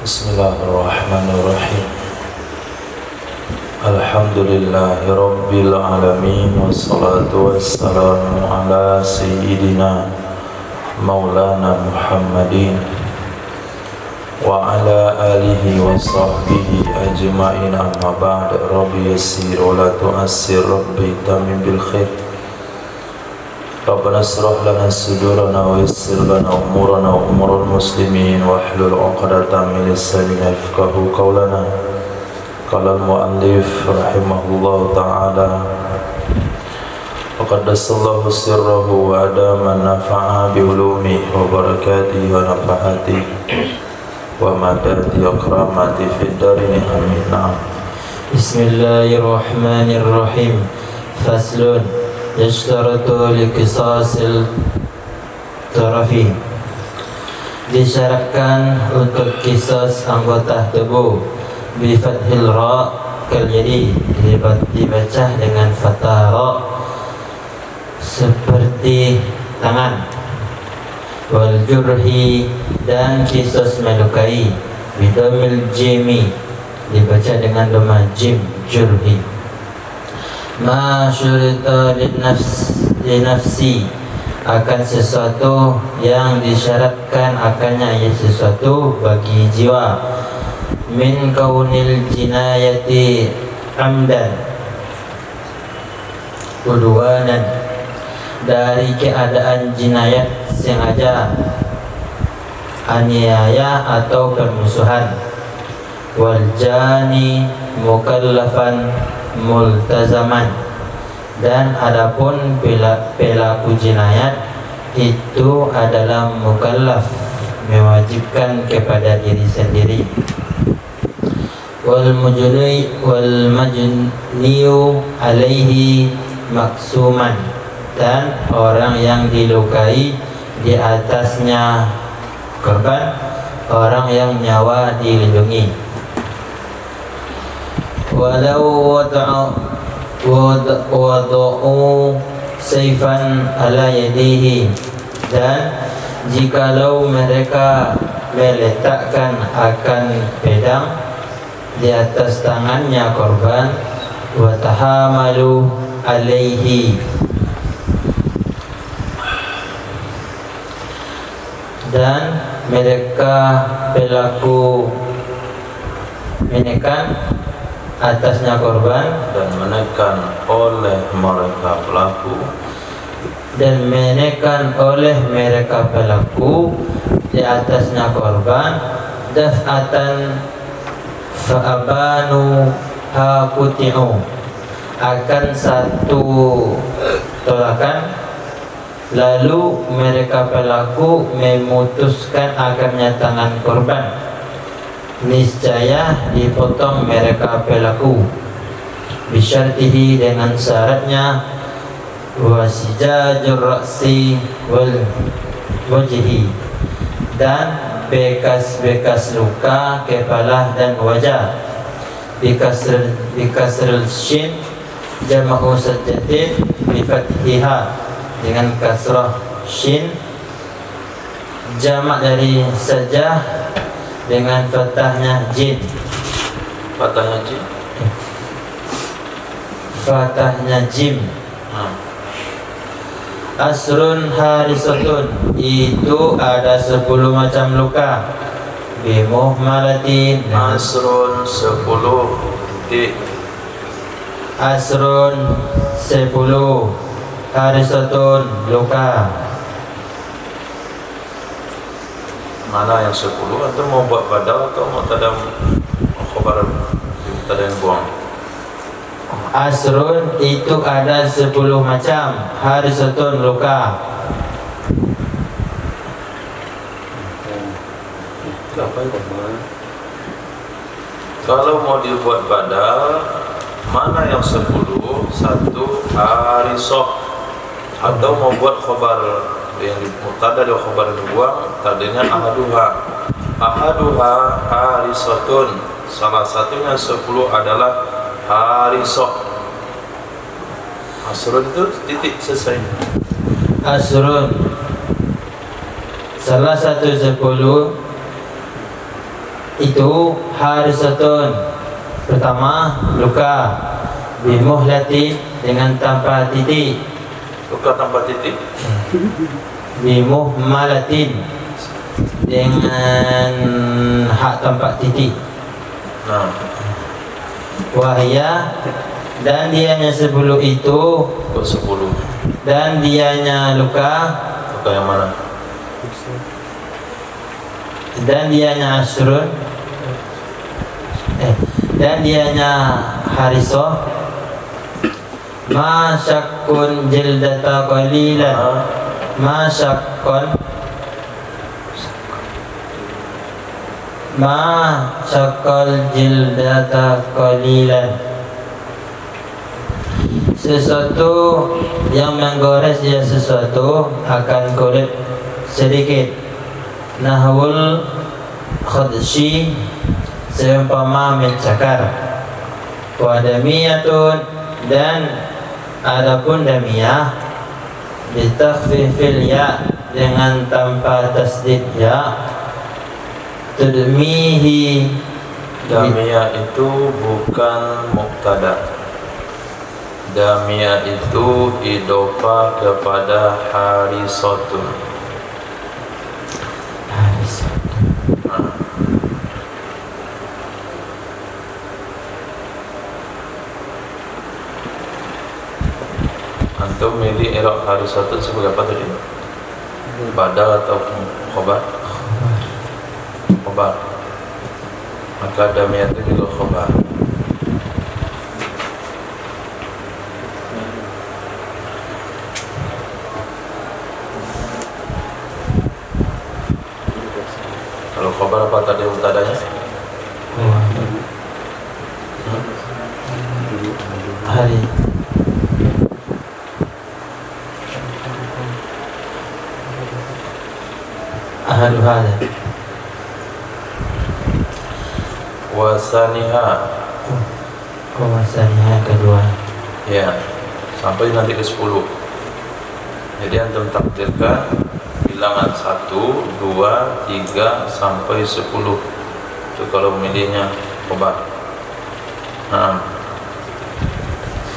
Bismillahirrahmanirrahim. Alhamdulillahi rabbil alamin, wassalatu wassalamu ala sayyidina maulana Muhammadin wa ala alihi wa sahbihi ajma'in, amma ba'd. Rabbi yassir wa la tu'assir, rabbi tamim bil khair. Rabbana israh lana sudurana wa yassir lana umurana wa umurul muslimin wa hlul 'uqdatam min lisani yafqahu qawlana. Qala al-mu'allif rahimahullahu ta'ala, wa qaddasallahu sirrahu wa adama nafa'a bi ulumihi wa barakatihi wa nafahatihi wa madadi akramati fid darini amin. Bismillahirrahmanirrahim. Faslun, yashtaratu liqisasil tarafi, disyaratkan untuk kisas anggota tubuh bi fathil ra kal yadi, dibaca dengan fathah ra seperti tangan, wal jurhi, dan kisas melukai bidamil jimi, dibaca dengan dhamma jim, jurhi. Ma syurita linafsi, akan sesuatu yang disyaratkan akannya, yaitu sesuatu bagi jiwa. Min kaunil jinayati amdan udwanan, dari keadaan jinayat sengaja, aniaya atau permusuhan. Wal jani mukallafan multazaman, dan adapun pelaku jinayat itu adalah mukallaf, mewajibkan kepada diri sendiri. Wal majniyu alaihi maksuman, dan orang yang dilukai di atasnya korban, orang yang nyawa dilindungi. Walau wada'u sayfan ala yadihi, dan jikalau mereka meletakkan akan pedang di atas tangannya korban, wa tahamalu alaihi, dan mereka pelaku menekan atasnya korban, dan menekan oleh mereka pelaku, dan menekan oleh mereka pelaku di atasnya korban, daf'atan fa'abanu hakuti'u, akan satu tolakan, lalu mereka pelaku memutuskan akannya tangan korban, niscaya dipotong mereka pelaku. Bisyartihi, dengan syaratnya, wasijajur ra'si wal wajhi, dan bekas-bekas luka kepala dan wajah. Bikasril shin jama'u sajdatin bifathiha, dengan kasrah shin jamak dari sajah dengan fathahnya jin. Fathahnya jim. Fathahnya jim. Asrun harisatun, itu ada 10 macam luka. Bimuhmalatin, Asrun 10 titik. asrun 10, harisatun luka. Mana yang 10? Atau mau buat badal atau mau tadam khobar tadam buang? Asrun itu ada 10 macam, harisatun luka. Kalau mau dibuat badal, mana yang 10? 1 harisah. Atau mau buat khobar yang mubtada dan khobar dibuang, tadinya ahaduha harisatun, salah satunya 10 adalah harisah. Asrun itu titik selesai. Asrun, salah satu 10 itu harisatun. Pertama, luka bimuhlatin, dengan tanpa titik. Luka tanpa titik. Bimuhmalatin, dengan hak tanpa titik. Nah, Wahya, dan dianya sebelum itu, kok 10? dan dianya luka, Luka yang mana? dan dianya asrun, dan dianya harisoh. Ma syakkun jildata qalilan, ma syakkun, ma syakkal jildata qalilan, sesuatu yang menggores ya sesuatu akan kulit sedikit. Nahwul khadshi, seumpama mencakar. Wadamiyatun, dan adapun damiyah bitakhfifil ya, dengan tanpa tasdid ya. Tudmihi, Damiyah itu bukan mubtada. Damiyah itu idhofah kepada harisatun. Antum milih i'rab harisatun sebagai apa tadi? Badal atau khobar? Khobar. Maka damiyah itu juga khobar. Kalau khobar apa tadi mubtadanya? Hari ahadu hada. Wasaniha. Kuasanya kedua. Ya, sampai nanti ke 10. Jadi antum takdirkan bilangan 1, 2, 3 sampai 10. Itu kalau milihnya khobar. Nah,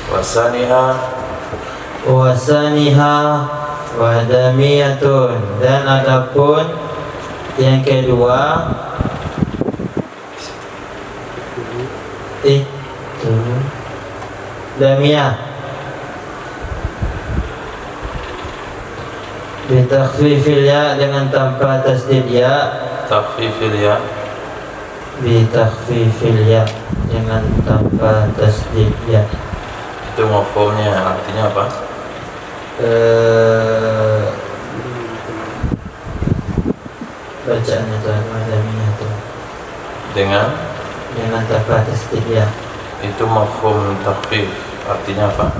wasaniha, Wasaniha wadamiyatun, dan adapun yang kedua itu damiyah bitakhfifil ya, dengan tanpa tasdid ya. takhfifil ya. Bitakhfifil ya, dengan tanpa tasdid ya. Itu mafhumnya, artinya apa? Bacaannya tuh damiyah tuh Dengan tanpa tasdid ya. itu mafhum takhfif, artinya apa?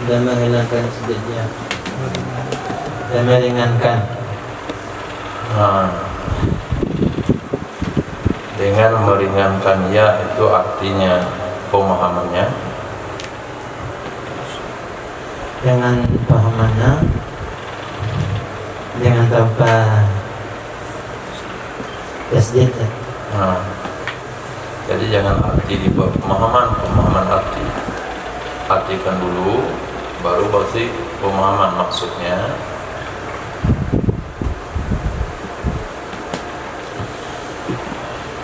Dan menghilangkan sedihnya, dan meringankan. Nah, dengan meringankan ya itu artinya pemahamannya. Dengan pahamannya, dengan tanpa tasdid. Nah, jadi jangan arti di bawah pemahaman arti. Artikan dulu, baru berarti pemahaman maksudnya.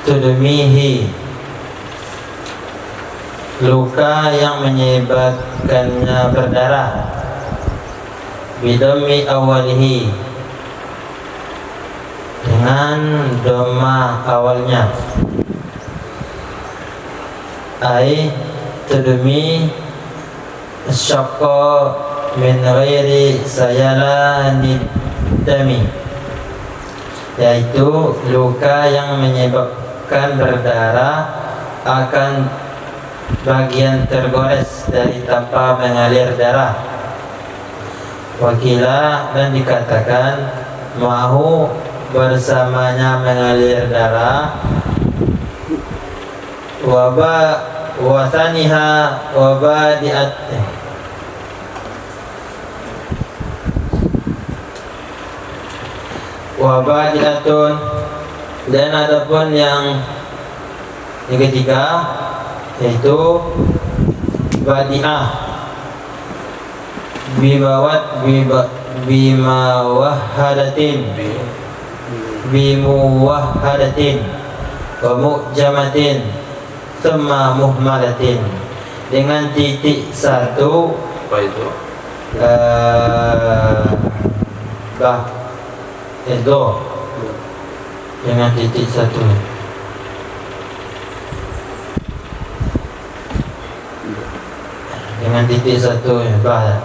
Tudmihi, luka yang menyebabkannya berdarah. Bidhammi awalihi, dengan dhamma awalnya. Ai tudmi syaqqa min ghairi sayalani dami, yaitu luka yang menyebabkan berdarah akan bagian tergores dari tanpa mengalir darah. Wakila, dan dikatakan mahu bersamanya mengalir darah, wa thaniha wa badi'at wa badi'atun, dan adapun yang ketiga yaitu badi'ah bimuwahhadatin wa mu'jamatin thumma muhmalatin, dengan titik satu. Apa itu? Itu dengan titik satu. Dengan titik satu ya, ba.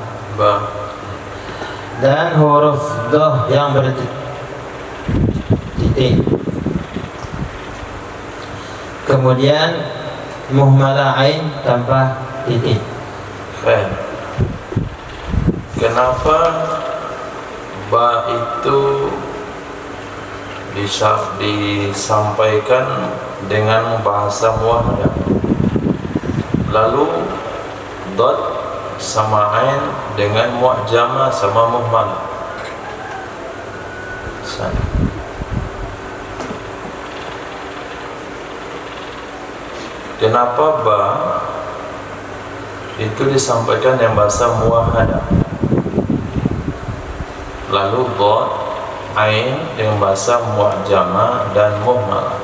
Dan huruf doh yang bertitik. Kemudian muhmalah ain tanpa titik. Kenapa ba itu disampaikan dengan bahasa muwahhadah, lalu dot sama ain dengan mu'jamah sama muhmalah? Kenapa ba itu disampaikan dengan bahasa muwahhadah, lalu dot ain dengan bahasa mu'jamah dan muhmalah?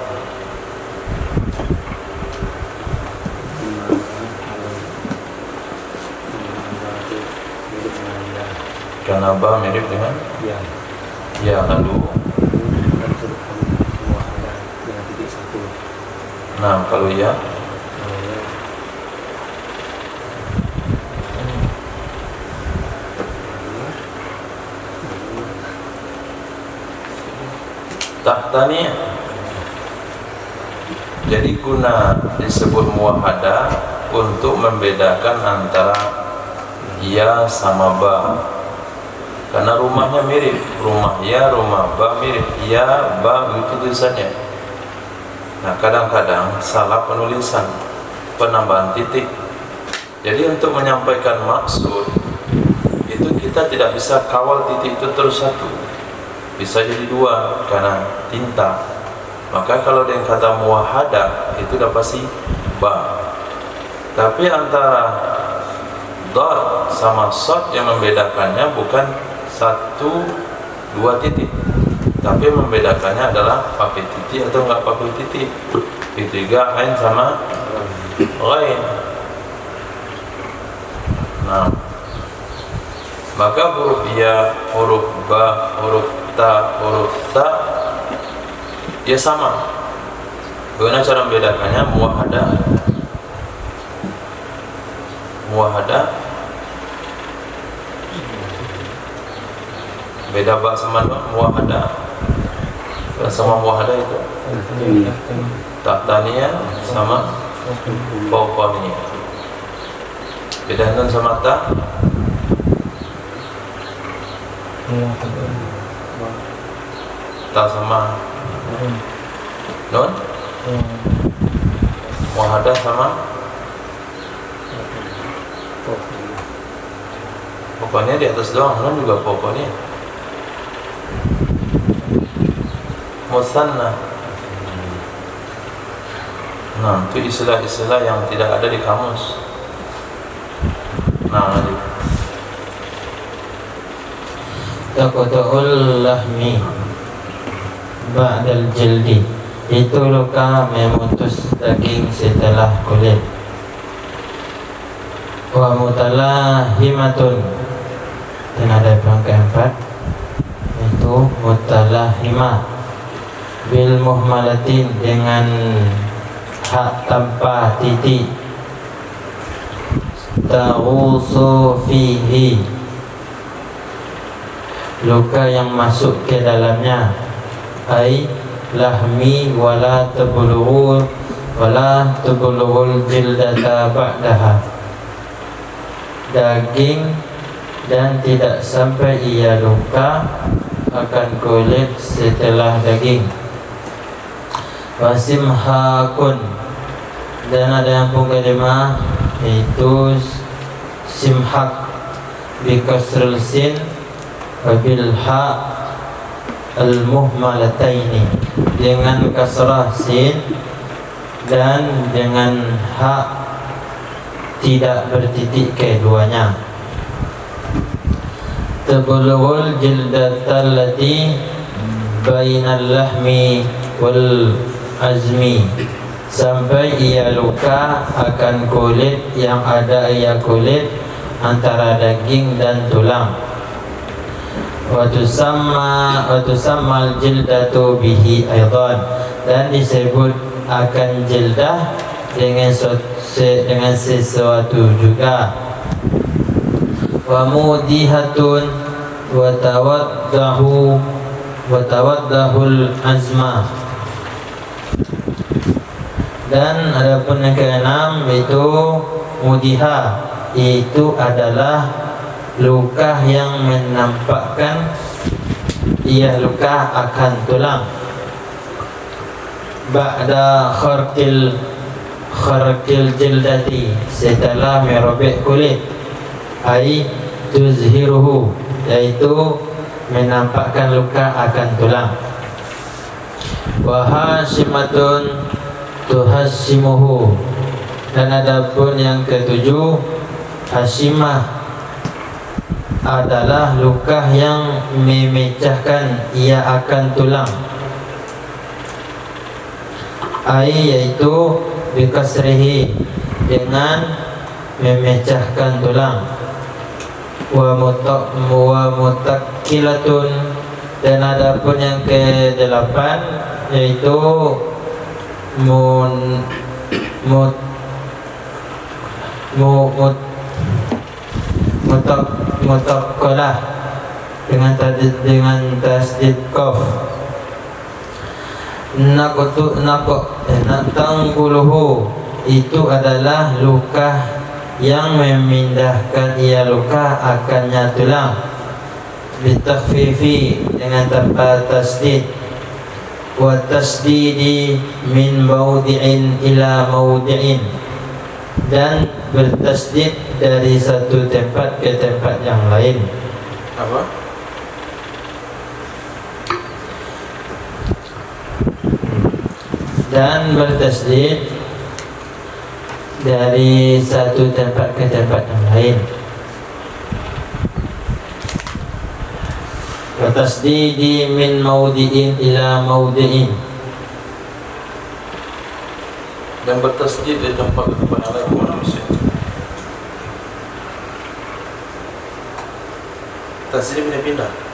Karena ba mirip dengan ya, lalu nah kalau ya tahtani. Jadi guna disebut muwahhadah untuk membedakan antara ya sama ba, karena rumahnya mirip, rumah ya, rumah ba mirip, ya ba begitu tulisannya. Nah kadang-kadang salah penulisan, penambahan titik. Jadi untuk menyampaikan maksud itu kita tidak bisa kawal titik itu terus satu, bisa jadi dua karena tinta. Maka kalau dengan kata muwahhadah itu udah pasti ba. Tapi antara dot sama shot yang membedakannya bukan satu dua titik, tapi membedakannya adalah pakai titik atau enggak pakai titik. Ketiga ain sama ghain. Nah, maka huruf ya, huruf ba, huruf ta dia sama. Bagaimana cara membedakannya? Muwahhadah beda ba sama muwahhadah. Sama muwahhadah itu tahtaniyah sama fawqaniyah. Beda nun sama ta. Ta sama nun. Muwahhadah sama pokoknya di atas doang, nun juga pokoknya musanna. Nah, itu istilah-istilah yang tidak ada di kamus. Nah, lanjut. Taqta'ul lahmi ba'dal jildi, itu luka memutus daging setelah kulit. Wa mutalahimatun, dan ada yang keempat itu mutalahimah bil muhmalatin, dengan hak tanpa titik. Taghusu fihi, luka yang masuk ke dalamnya. Ai lahmi wala tablughul jildata ba'daha, daging dan tidak sampai ia luka akan kulit setelah daging. Wasimhakun, Dan ada yang pun kelima yaitu simhak bi kasrul sin wa bil ha al muhmalataini, dengan kasrah sin dan dengan ha tidak bertitik keduanya. Tablughul jildatal lati bainal lahmi wal azmi, sampai ia luka akan kulit yang ada ia kulit antara daging dan tulang. Wa tusammal jildatu bihi aidan, dan disebut akan jildah dengan sesuatu juga. Wa mudihatun wa tawaddahul azma, dan adapun yang keenam yaitu mudiha, itu adalah luka yang menampakkan ia luka akan tulang. Ba'da kharqil jildati, setelah merobek kulit, ai tuzhiruhu, yaitu menampakkan luka akan tulang. Wa hashimatun tuhashimuhu, dan adapun yang ketujuh, hashimah adalah luka yang memecahkan ia akan tulang. Ai yaitu bikasrihi, dengan memecahkan tulang. Wa mutakkilatun, dan adapun yang ke-8 yaitu mutakkalah, dengan tasdid qaf. Natangguluhu, itu adalah luka yang memindahkan ia luka akannya tulang. Bitakhfifi, dengan tanpa tasdid. Wa tasdidi min mawdi'in ila mawdi'in, dan bertasdid dari satu tempat ke tempat yang lain. Apa? Dan bertasdid dari satu tempat ke tempat yang lain. Wa tasdidi min mawdi'in ila mawdi'in, Dan bertasdid dari tempat ke tempat yang lain, mana maksudnya? Tasdid pindah-pindah.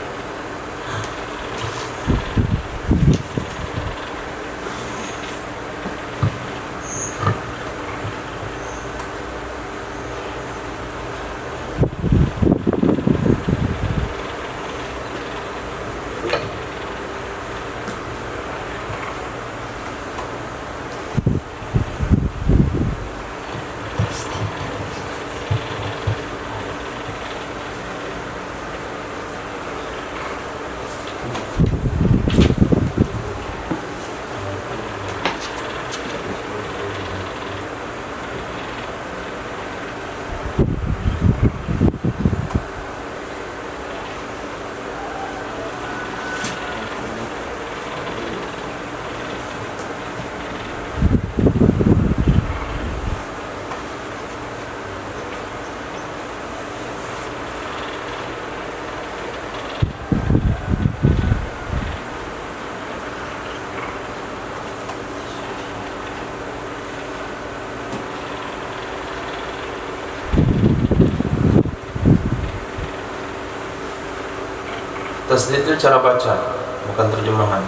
Tasdid itu cara baca, bukan terjemahan.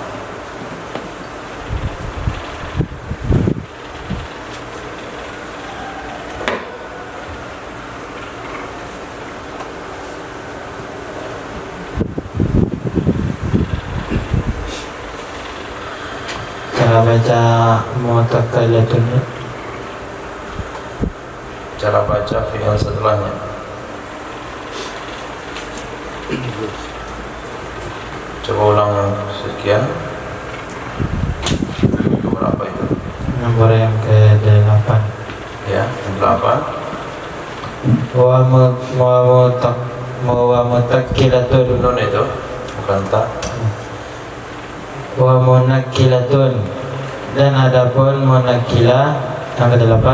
Cara baca mutakkallatun, Cara baca fi'il setelahnya. Coba ulang yang sekian. Nomor apa itu? nomor yang ke-8. apa? wa mutakkilatun Nun itu bukan tak. wa munakkilatun, dan adapun munakkilah yang ke-8,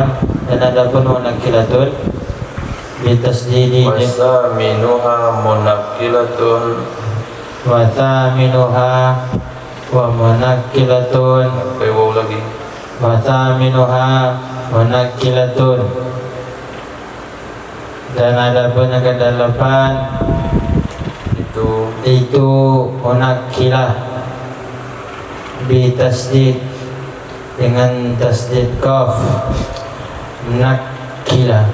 dan adapun munakkilatun bitasdidi Wasaminuha munakkilatun. wa thaminuha wa munakkilatun Sampai waw lagi. wa thaminuha munakkilatun, dan adapun yang ke-8 itu munakkilah bitasdid dengan tasdid qaf, munakkilah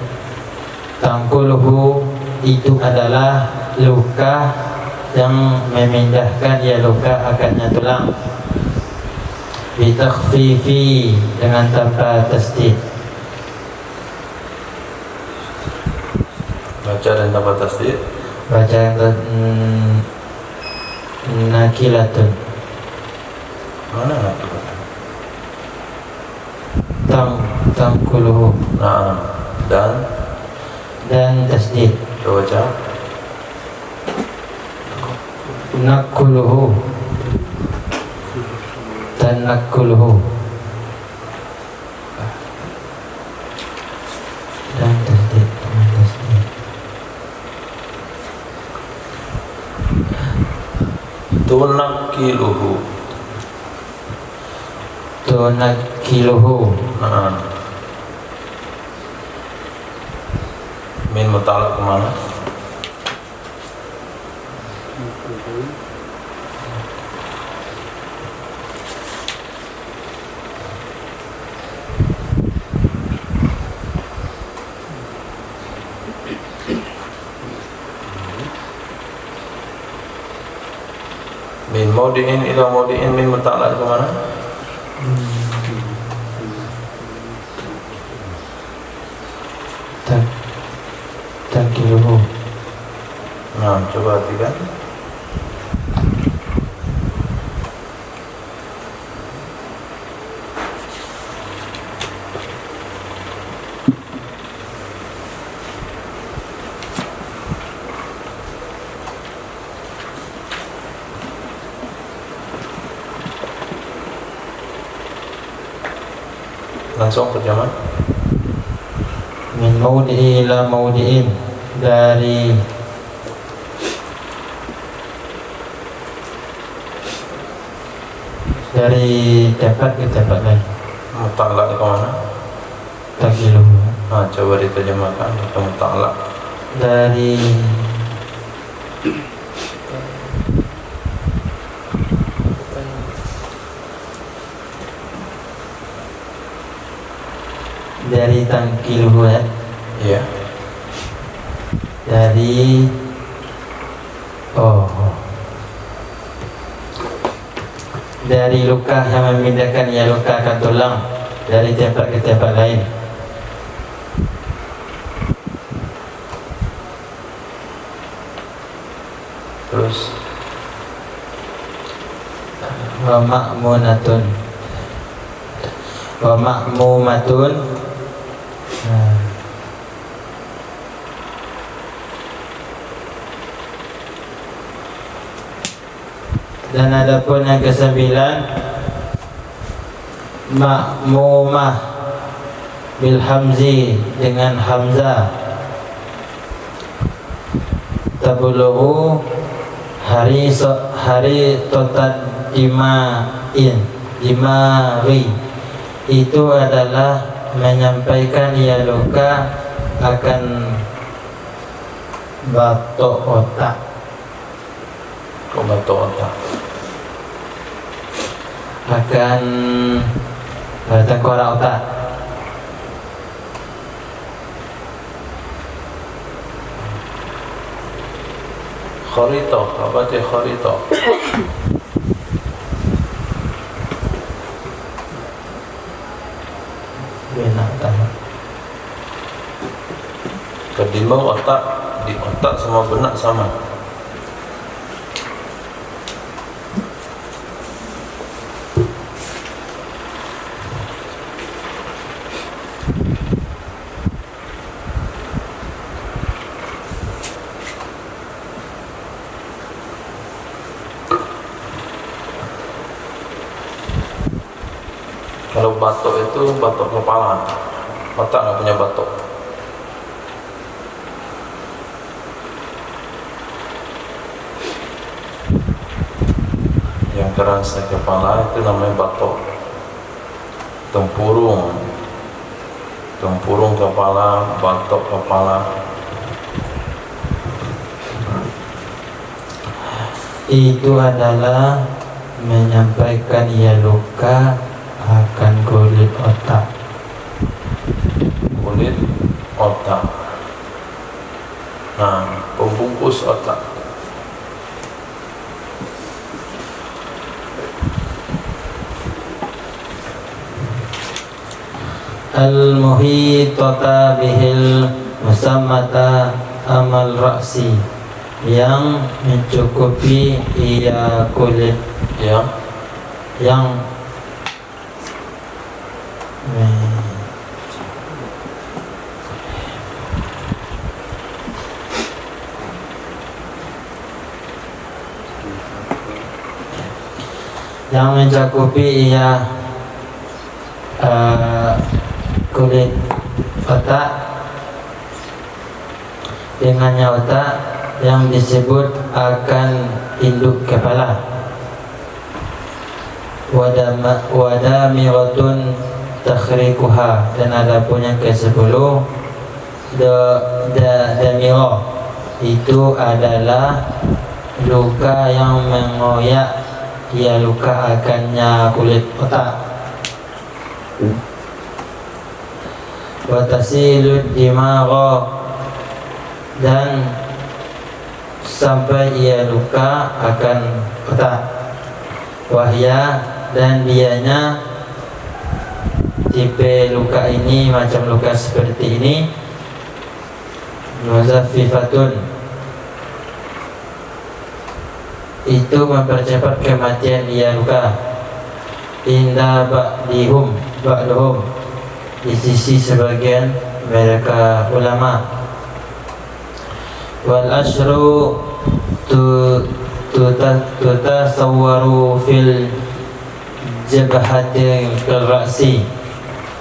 tangkuluhu itu adalah luka yang memindahkan ya luka akarnya tulang, bitakhfifi dengan tanpa tasdid, Baca dan tanpa tasdid. baca nakilatun Mana nakilatun? tangkuluhu Nah, dan tasdid, coba baca. nakuluhu dan nakuluhu dan tasdid. Tunakkiluhu. Tunakkiluhu Nah. Min mutalak kemana? Min maudi'in ila maudi'in, min mutalak kemana? Takiluhu. Nah, coba perhatikan. Langsung terjemah. Min maudi'i ila maudi'in, dari tempat ke tempat lain. Mutalak kemana? Takiluhu, Nah, coba diterjemahkan. Mutalak. dari tangkiluhu ya. Iya. Dari dari luka yang memindahkan ya luka ke tulang dari tempat ke tempat lain. Terus Wa ma'munatun wa ma'mumatun. Dan adapun yang ke-9 ma'mumah bil hamzi, dengan hamzah, tabulughu hari totat dimari, itu adalah menyampaikan ya luka akan batok otak. kok batok otak? Akan tengkorak otak. Kharitoh, apa itu kharitoh? Binatang. Ketimbang otak, di otak sama benak sama. Kalau batok itu batok kepala, otak nggak punya batok. Yang keras di kepala itu namanya batok. Tempurung kepala, batok kepala. Itu adalah menyampaikan ia luka akan kulit otak. Kulit otak. Nah, pembungkus otak. Al-muhitata bihil musammata amal ra'si, yang mencukupi ia kulit yang mencakupi ia kulit otak, dengannya otak yang disebut akan induk kepala. Wadamiratun takhrikuha, dan ada pun yang ke-10 damirah, itu adalah luka yang mengoyak, ia luka akannya kulit otak. Watasilud dimagha, dan sampai ia luka akan otak. Wahya, dan dianya tipe luka ini, macam luka seperti ini, muzaffifatun, itu mempercepat kematian ia luka. Inda ba'dihum di sisi sebagian mereka ulama. Wal ashru tutasawwaru fil jabhatil ra'si.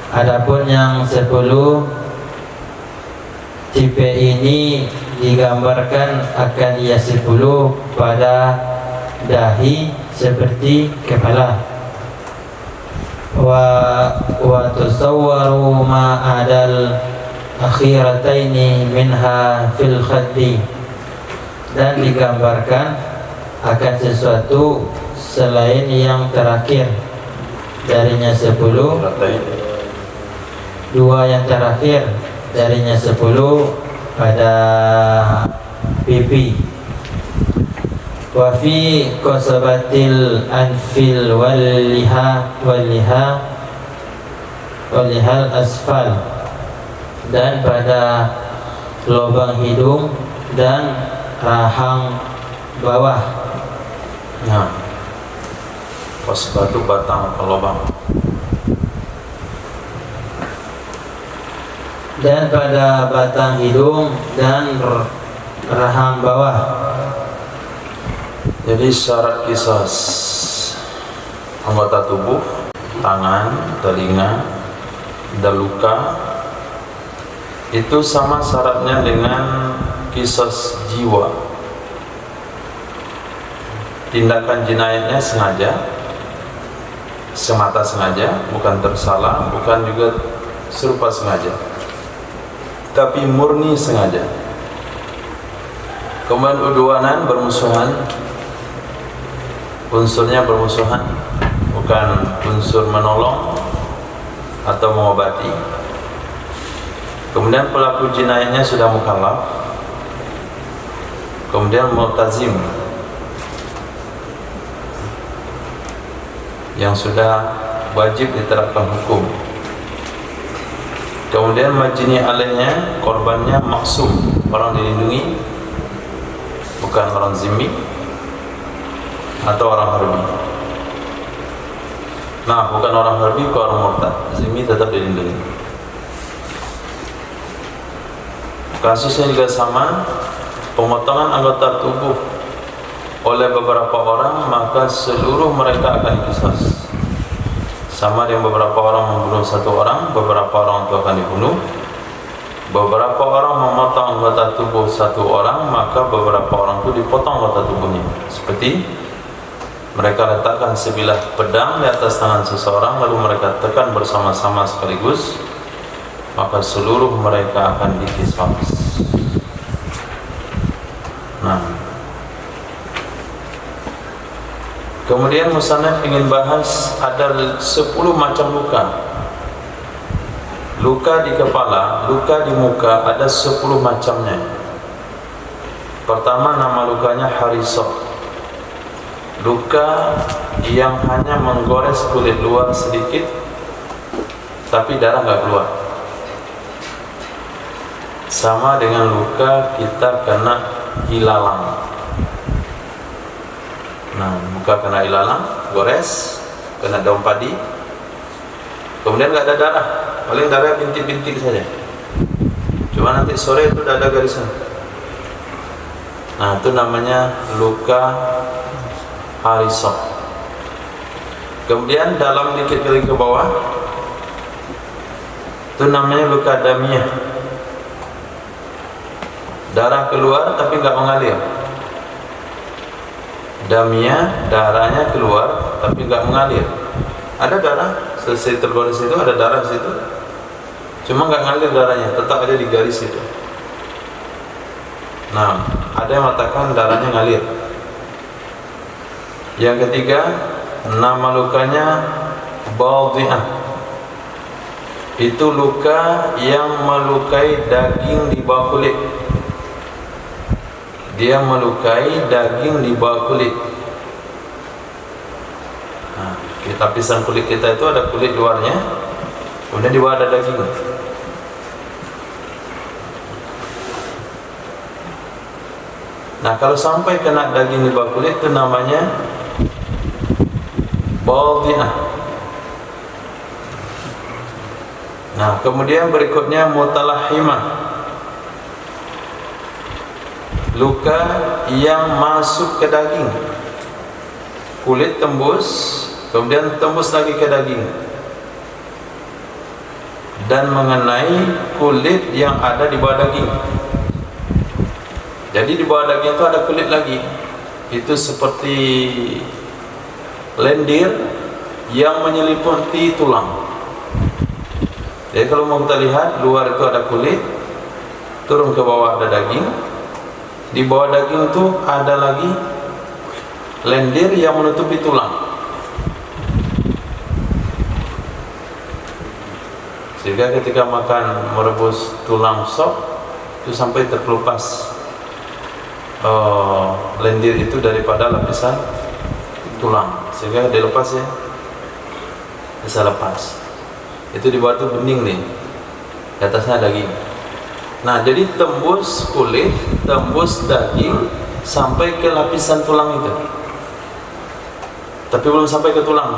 Adapun yang 10 tipe ini digambarkan akan ia 10 pada dahi seperti kepala. Wa tusawwaru ma adal akhirataini minha fil khaddi, dan digambarkan akan sesuatu selain yang terakhir darinya 10, dua yang terakhir darinya 10 pada pipi. Wa fi qasabatil anfil walihal asfal, dan pada lubang hidung dan rahang bawah. Nah, qasbatu batang atau lubang. Dan pada batang hidung dan rahang bawah. Jadi syarat qisas anggota tubuh, tangan, telinga, dan luka itu sama syaratnya dengan qisas jiwa. Tindakan jinayatnya sengaja, semata sengaja, bukan tersalah, bukan juga serupa sengaja, tapi murni sengaja. Kemudian udwanan, bermusuhan, unsurnya bermusuhan, bukan unsur menolong atau mengobati. Kemudian pelaku jinayatnya sudah mukallaf. Kemudian multazim, yang sudah wajib diterapkan hukum. Kemudian majni alaihnya, korbannya maksum, orang dilindungi, bukan orang zimmi atau orang harbi. Nah, bukan orang harbi, bukan orang murtad, zimmi tetap dilindungi. Kasusnya juga sama, pemotongan anggota tubuh oleh beberapa orang, maka seluruh mereka akan diqisas Sama dengan beberapa orang membunuh satu orang, beberapa orang itu akan dibunuh. Beberapa orang memotong anggota tubuh satu orang, maka beberapa orang itu dipotong anggota tubuhnya. Seperti mereka letakkan sebilah pedang di atas tangan seseorang, lalu mereka tekan bersama-sama sekaligus, maka seluruh mereka akan dikisas. Nah, kemudian musannaf ingin bahas ada 10 macam luka. Luka di kepala, luka di muka ada 10 macamnya. Pertama, nama lukanya harisah. Luka yang hanya menggores kulit luar sedikit, tapi darah nggak keluar. Sama dengan luka kita kena ilalang. Nah, muka kena ilalang, gores, kena daun padi, kemudian nggak ada darah, paling darah bintik-bintik saja. Cuma nanti sore itu udah ada garisan. Nah, itu namanya luka harisah. Kemudian dalam dikit lagi ke bawah, itu namanya luka damiyah. Darah keluar tapi nggak mengalir. Damiyah, darahnya keluar tapi nggak mengalir. Ada darah, selesai tergores itu ada darah situ, cuma nggak ngalir darahnya, tetap ada di garis itu. Nah, ada yang mengatakan darahnya ngalir. Yang ketiga, nama lukanya baldhi'ah. Itu luka yang melukai daging di bawah kulit. Dia melukai daging di bawah kulit. Nah, lapisan kulit kita itu ada kulit luarnya, kemudian di bawah ada daging. Nah, kalau sampai kena daging di bawah kulit itu namanya baldhi'ah. Nah, kemudian berikutnya mutalahhimah. Luka yang masuk ke daging. Kulit tembus, kemudian tembus lagi ke daging dan mengenai kulit yang ada di bawah daging. Jadi di bawah daging itu ada kulit lagi. Itu seperti lendir yang menyelimuti tulang. Jadi kalau mau kita lihat, luar itu ada kulit, turun ke bawah ada daging. Di bawah daging itu ada lagi lendir yang menutupi tulang. Sehingga ketika makan merebus tulang sop itu sampai terkelupas lendir itu daripada lapisan tulang, sehingga dilepas ya, bisa lepas. Itu di bawah itu bening nih, di atasnya daging. Nah, jadi tembus kulit, tembus daging sampai ke lapisan tulang itu, tapi belum sampai ke tulang.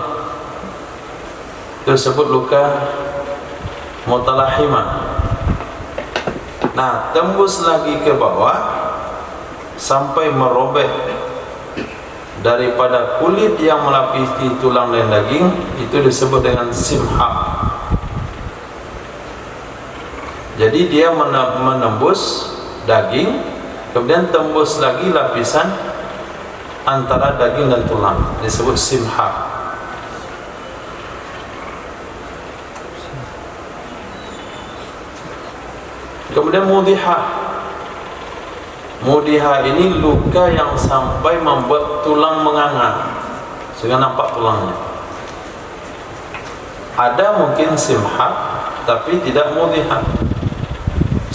Itu disebut luka mutalahhimah. Nah, tembus lagi ke bawah sampai merobek daripada kulit yang melapisi tulang dan daging, itu disebut dengan simha. Jadi dia menembus daging, kemudian tembus lagi lapisan antara daging dan tulang, disebut simha. Kemudian mudihah. Mudihah ini luka yang sampai membuat tulang menganga sehingga nampak tulangnya. Ada mungkin simha tapi tidak mudihah,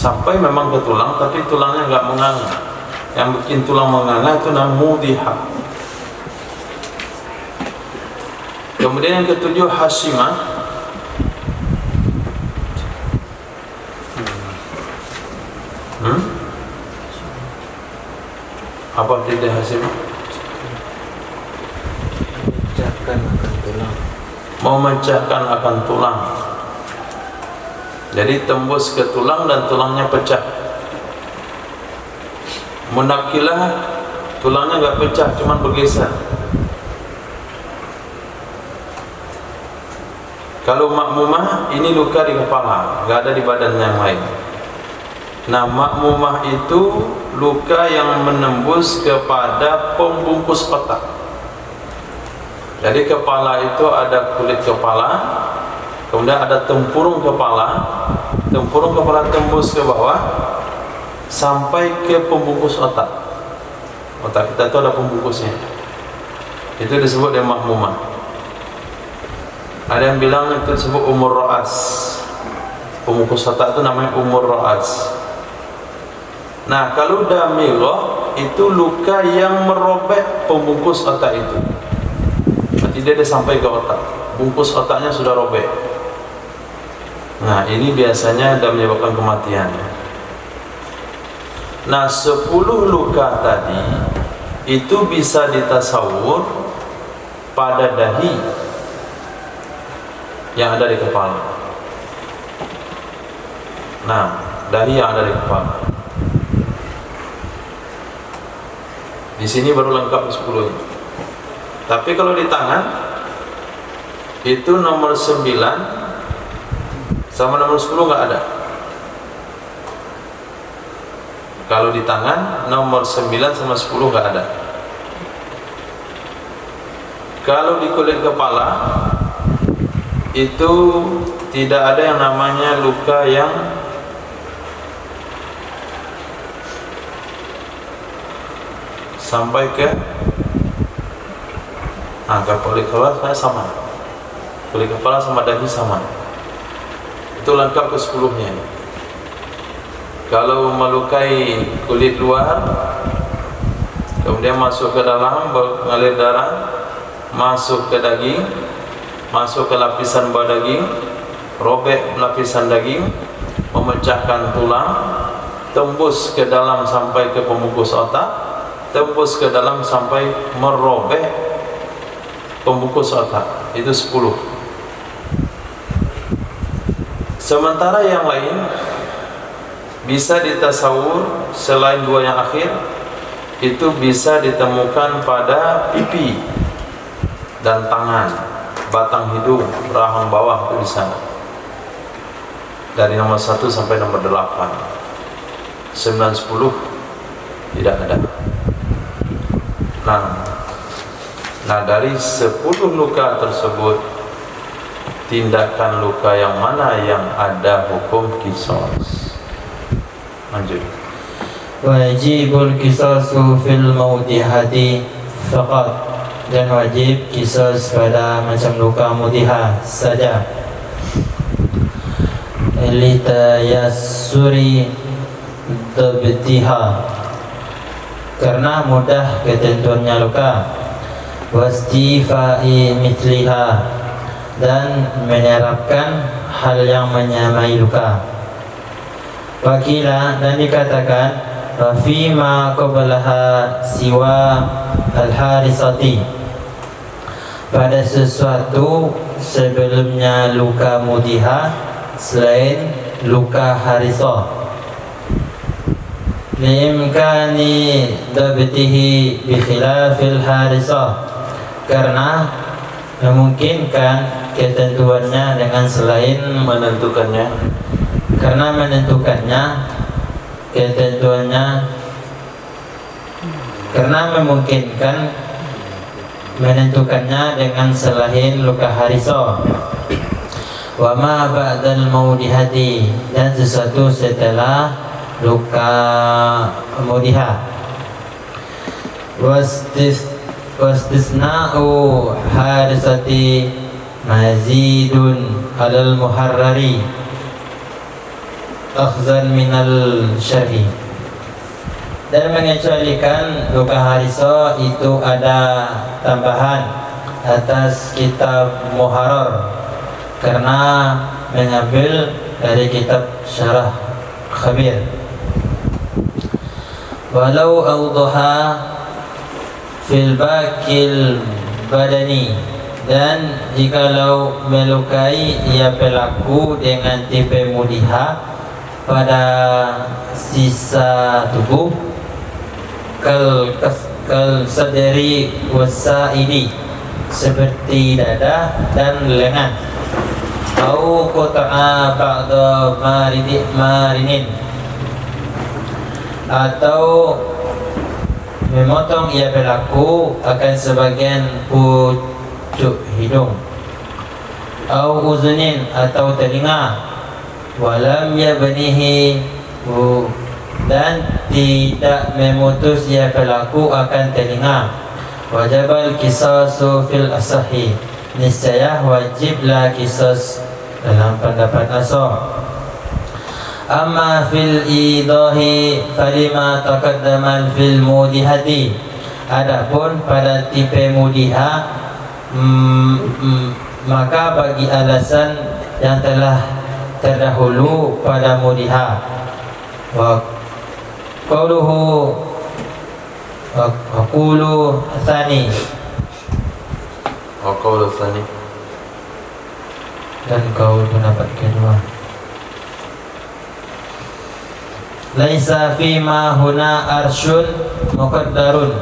sampai memang ke tulang tapi tulangnya enggak menganga. Yang bikin tulang menganga itu namanya mudihah. Kemudian yang ketujuh hashimah. Apa tidak hashimah? Memecahkan akan tulang. Memecahkan akan tulang. Jadi tembus ke tulang dan tulangnya pecah. Munakilah, tulangnya enggak pecah, cuma bergeser. Kalau makmumah ini luka di kepala, nggak ada di badan yang lain. Nah, makmumah itu luka yang menembus kepada pembungkus otak. Jadi kepala itu ada kulit kepala, kemudian ada tempurung kepala tembus ke bawah sampai ke pembungkus otak. Otak kita itu ada pembungkusnya. Itu disebut dengan makmumah. Ada yang bilang itu disebut umur ro'as. Pembungkus otak itu namanya umur ro'as. Nah, kalau damighah itu luka yang merobek pembungkus otak itu. Berarti dia sampai ke otak. Bungkus otaknya sudah robek. Nah, ini biasanya dan menyebabkan kematian. Nah, 10 luka tadi itu bisa ditasawur pada dahi yang ada di kepala. Nah, dahi yang ada di kepala. Di sini baru lengkap 10. Tapi kalau di tangan itu nomor 9 sama nomor 10 nggak ada. Kalau di tangan nomor 9 sama 10 nggak ada. Kalau di kulit kepala itu tidak ada yang namanya luka yang sampai ke kulit kepala sama. Kulit kepala sama dahi sama. Itu lengkap ke 10-nya. Kalau melukai kulit luar, kemudian masuk ke dalam, mengalir darah, masuk ke daging, masuk ke lapisan bawah daging, robek lapisan daging, memecahkan tulang, tembus ke dalam sampai ke pembungkus otak, tembus ke dalam sampai merobek pembungkus otak. Itu 10. Sementara yang lain bisa ditasawur selain 2 yang akhir, itu bisa ditemukan pada pipi dan tangan, batang hidung, rahang bawah, itu di sana. Dari nomor 1 sampai nomor 8. 9, 10 tidak ada. Nah, dari 10 luka tersebut, tindakan luka yang mana yang ada hukum qisas? Lanjut. Wajibul qisasu fil maudihati faqat, dan wajib qisas pada macam luka mudihah saja. Litayassuri tabtiha, karena mudah ketentuannya luka. Wastifai mithliha, dan menyerapkan hal yang menyamai luka. Wakila, dan dikatakan fima qablaha siwa al-harisati, pada sesuatu sebelumnya luka mudihah selain luka harisah. Liimkani dabtihi bi khilafil harisah, karena memungkinkan ketentuannya dengan selain Menentukannya. Karena menentukannya ketentuannya, karena memungkinkan menentukannya dengan selain luka harisah. Wa ma ba'dal maudihati, dan sesuatu setelah luka mudihah. Wastisna'u harisati mazidun alal muharrari akhzan minal syarhi, dan mengecualikan luka harisah itu ada tambahan atas kitab muharrar, karena mengambil dari kitab syarah khabir. Walau awdaha fil bakil badani, dan jikalau melukai ia pelaku dengan tipe mudihah pada sisa tubuh, kal sadri wasaidi, seperti dada dan lengan. au qata'a ba'da marinin, atau memotong ia berlaku akan sebagian pucuk hidung, au uzunin atau telinga, walam yabnihi, dan tidak memutus ia berlaku akan telinga, wajibal qisasu fil asahi, niscaya wajiblah qisas dalam pendapat asah. Amma fil idahi falima taqaddaman fil mudihati, adapun pada tipe mudiha, maka bagi alasan yang telah terdahulu pada mudiha. Wa qawluhu wa qawlu tsani, wa qawlu tsani, dan kaul pendapat kedua. Laisa fima huna arsyun muqaddarun,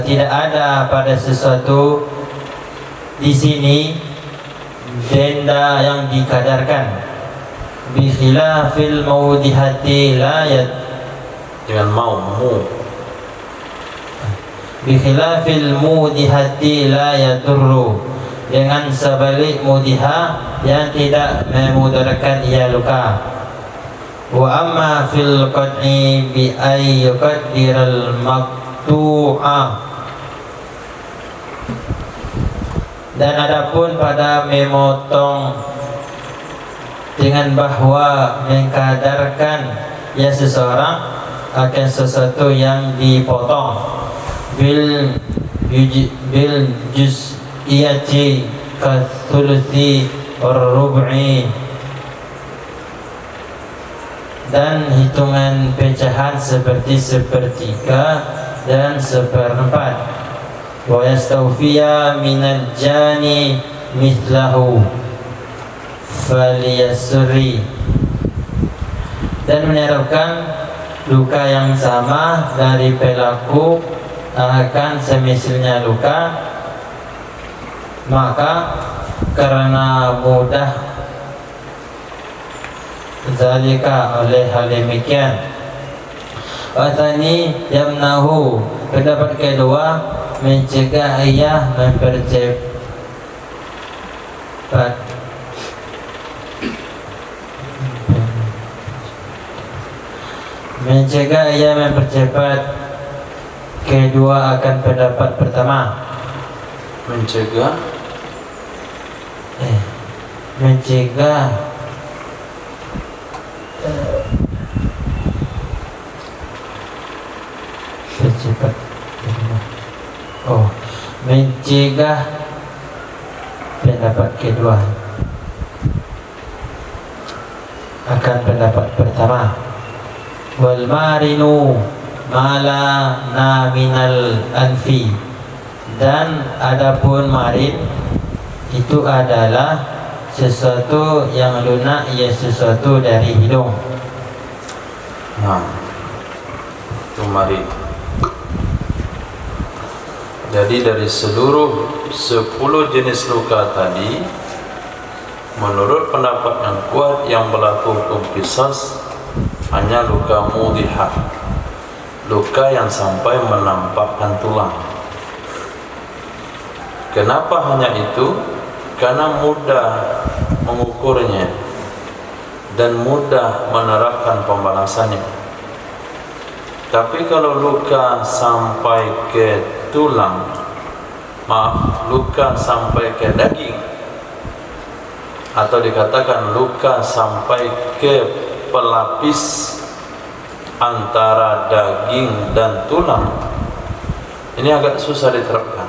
tidak ada pada sesuatu di sini denda yang dikadarkan. Bi khilafil maudihati la yad, dengan mu, bi khilafil mudihati la yadurru, dengan sebalik mudiha yang tidak memudaratkan ia luka. Wa amma fil qad'i bi ay yuqaddiral maqtu'a, dan adapun pada memotong dengan bahwa mengkadarkan ya seseorang akan sesuatu yang dipotong bil juz'iyati ka thuluthi war rub'i, dan hitungan pecahan seperti sepertiga dan seperempat. Wa yastawfiya minal jani mithlahu faliyasuri, dan menyerahkan luka yang sama dari pelaku akan semisalnya luka, maka karena mudah zalika oleh hal demikian. Watani yamnahu, pendapat kedua, mencegah ia mempercepat kedua akan pendapat pertama. mencegah percepat mencegah pendapat kedua akan pendapat pertama. Wal marinu mala naminal anfi, dan adapun marin itu adalah sesuatu yang lunak, ia sesuatu dari hidung. Nah, itu marin. Jadi dari seluruh 10 jenis luka tadi, menurut pendapat yang kuat yang berlaku hukum qisas hanya luka mudihah, luka yang sampai menampakkan tulang. Kenapa hanya itu? Karena mudah mengukurnya dan mudah menerapkan pembalasannya. Tapi kalau luka sampai ke tulang, luka sampai ke daging, atau dikatakan luka sampai ke pelapis antara daging dan tulang, ini agak susah diterapkan.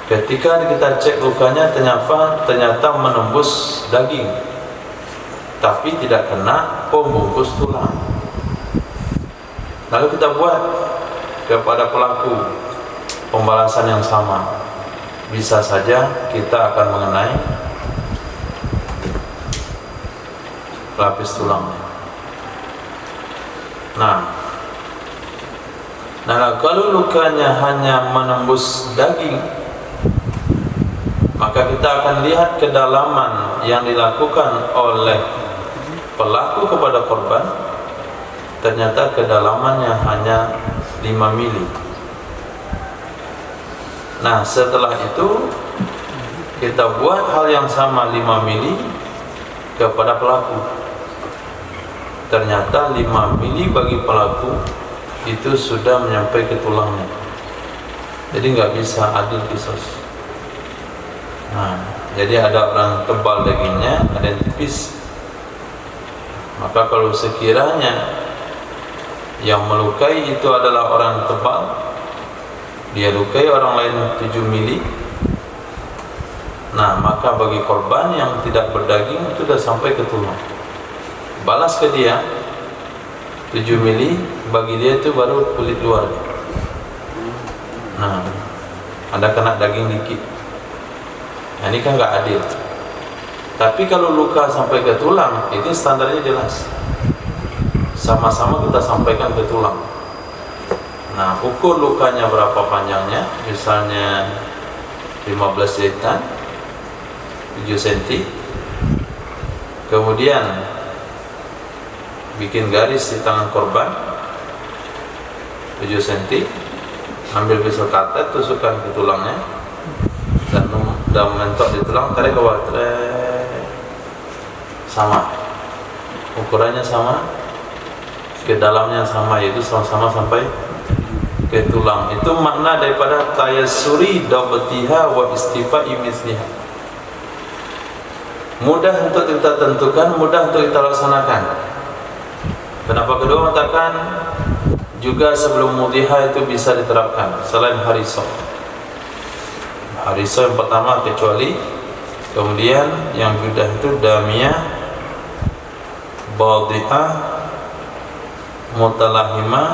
Ketika kita cek lukanya ternyata menembus daging, tapi tidak kena pembungkus tulang. Lalu kita buat kepada pelaku pembalasan yang sama, bisa saja kita akan mengenai pelapis tulangnya. Nah, kalau lukanya hanya menembus daging, maka kita akan lihat kedalaman yang dilakukan oleh pelaku kepada korban. Ternyata kedalamannya hanya 5 mili. Nah, setelah itu kita buat hal yang sama 5 mili kepada pelaku. Ternyata 5 mili bagi pelaku itu sudah menyampai ke tulangnya. Jadi nggak bisa adil kisos. Nah, jadi ada orang tebal dagingnya, ada yang tipis. Maka kalau sekiranya yang melukai itu adalah orang tebal, dia lukai orang lain 7 mili, nah maka bagi korban yang tidak berdaging itu sudah sampai ke tulang, balas ke dia 7 mili, bagi dia itu baru kulit luar. Nah, ada kena daging dikit. Nah, ini kan nggak adil. Tapi kalau luka sampai ke tulang, ini standarnya jelas. Sama-sama kita sampaikan ke tulang. Nah, ukur lukanya berapa panjangnya, misalnya 15 jahitan 7 cm. Kemudian bikin garis di tangan korban 7 cm, ambil pisau katet, tusukkan ke tulangnya dan mentok di tulang, tarik ke bawah, sama, ukurannya sama, ke dalamnya sama, yaitu sama-sama sampai ke tulang. Itu makna daripada tayassuri dabtiha wa istifa'i misliha. Mudah untuk kita tentukan, mudah untuk kita laksanakan. Kenapa kedua mengatakan juga sebelum mudhiha itu bisa diterapkan selain hariso. Hariso yang pertama kecuali, kemudian yang sudah itu damiyah, badi'ah, mutalahimah,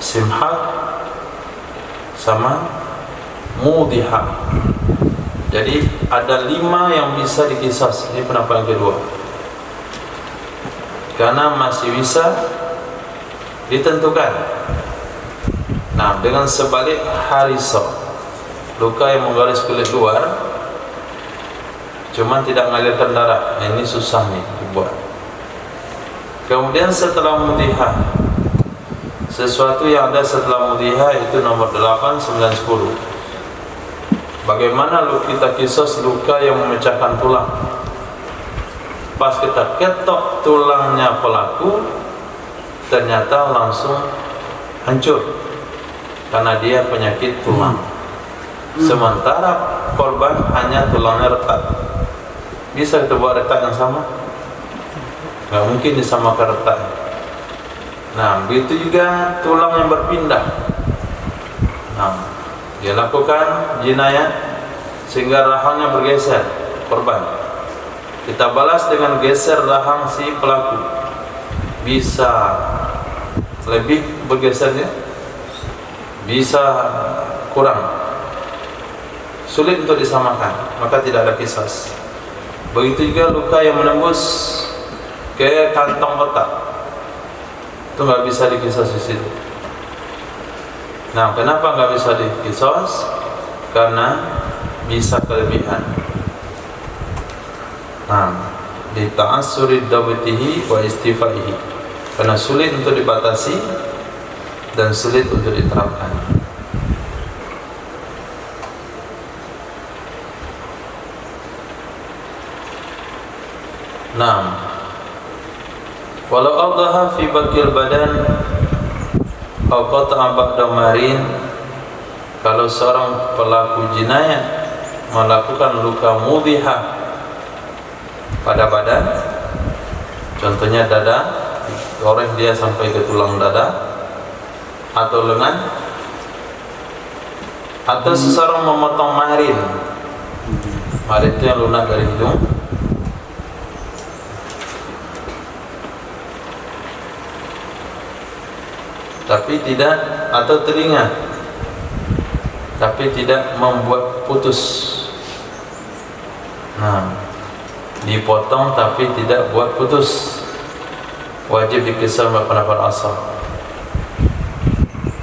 simhah, sama mudhiha. Jadi ada 5 yang bisa dikisas. Ini pendapat yang kedua, karena masih bisa ditentukan. Nah, dengan sebalik hariso, luka yang menggaris kulit luar cuman tidak mengalirkan darah, nah, ini susah nih dibuat. Kemudian setelah mudhiha, sesuatu yang ada setelah mudhiha itu nomor 8, 9, 10. Bagaimana kita kisos luka yang memecahkan tulang? Pas kita ketok tulangnya pelaku, ternyata langsung hancur karena dia penyakit tulang. Sementara korban hanya tulangnya retak. Bisa kita buat retak yang sama? Nggak mungkin disamakan retak. Nah, begitu juga tulang yang berpindah. Nah, dia lakukan jinayat sehingga rahangnya bergeser korban. Kita balas dengan geser rahang si pelaku. Bisa lebih bergesernya, bisa kurang, sulit untuk disamakan, maka tidak ada kisas. Begitu juga luka yang menembus ke kantong otak, itu nggak bisa dikisas di situ. Nah, kenapa nggak bisa dikisas? Karena bisa kelebihan. Nah, di ta'assuri dabtihi wa istifaihi, karena sulit untuk dibatasi dan sulit untuk diterapkan. Nah, walau adha fi bakil badan atau qata'a ba'da marin, kalau seorang pelaku jinayat melakukan luka mudhiha pada badan, contohnya dada, goreng dia sampai ke tulang dada atau lengan, atau seseorang memotong marin. Marin itu yang lunak dari hidung, tapi tidak, atau telinga, tapi tidak membuat putus. Nah, dipotong tapi tidak buat putus, wajib dikisar pendapat asal.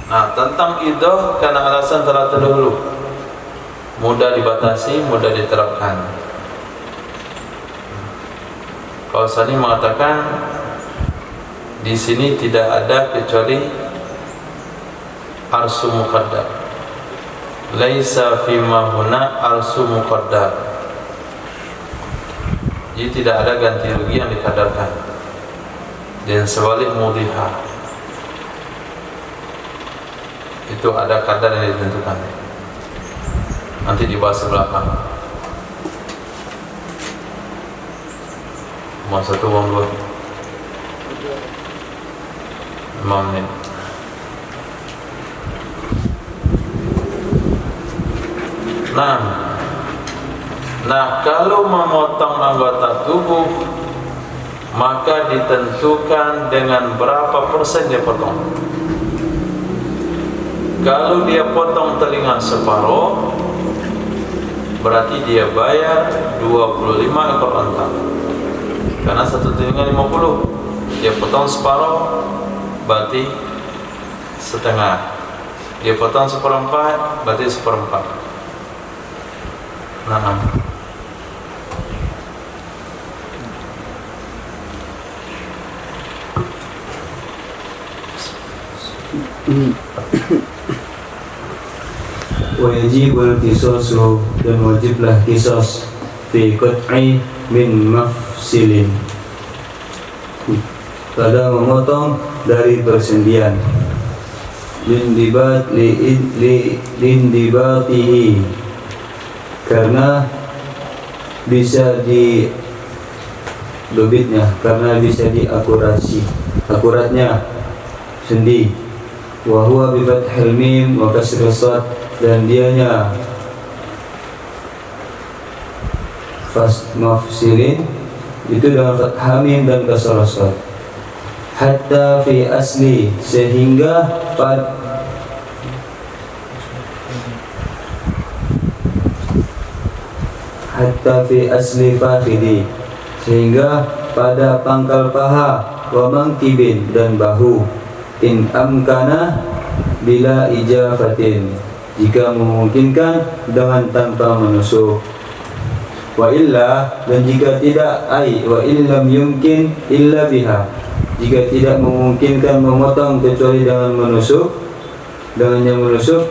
Nah, tentang idah karena alasan telah terdahulu, mudah dibatasi, mudah diterapkan. Kalau Sani mengatakan di sini tidak ada kecuali arsu muqaddar. Laisa fima huna arsu muqaddar. Jadi tidak ada ganti rugi yang dikadarkan. Dan sebalik mudhiha, itu ada kadar yang ditentukan. Nanti dibahas di belakang. Mau 1, mau 2? 5 menit. Nah, kalau memotong anggota tubuh, maka ditentukan dengan berapa persen dia potong. Kalau dia potong telinga separuh, berarti dia bayar 25 ekor unta. Karena satu telinga 50, dia potong separuh, berarti setengah. Dia potong seperempat, berarti seperempat. Nah. Wajibul qisasu, dan wajiblah qisas fi qat'i min mafsilin, pada memotong dari persendian, lindibatihi, karena bisa di dobitnya, karena bisa akuratnya sendi. Wa huwa bi fathil mim wa kasri shad, dan dianya mafsilin itu dengan fathah mim dan kasrah shad. Hatta fi asli, sehingga hatta fi asli fakhidi, sehingga pada pangkal paha, wa mangkibin, dan bahu. In amkana bila ijafatin, jika memungkinkan dengan tanpa menusuk. Wa illa, dan jika tidak, wa illam yumkin illa biha, jika tidak memungkinkan memotong kecuali dengan menusuk, dengan yang menusuk,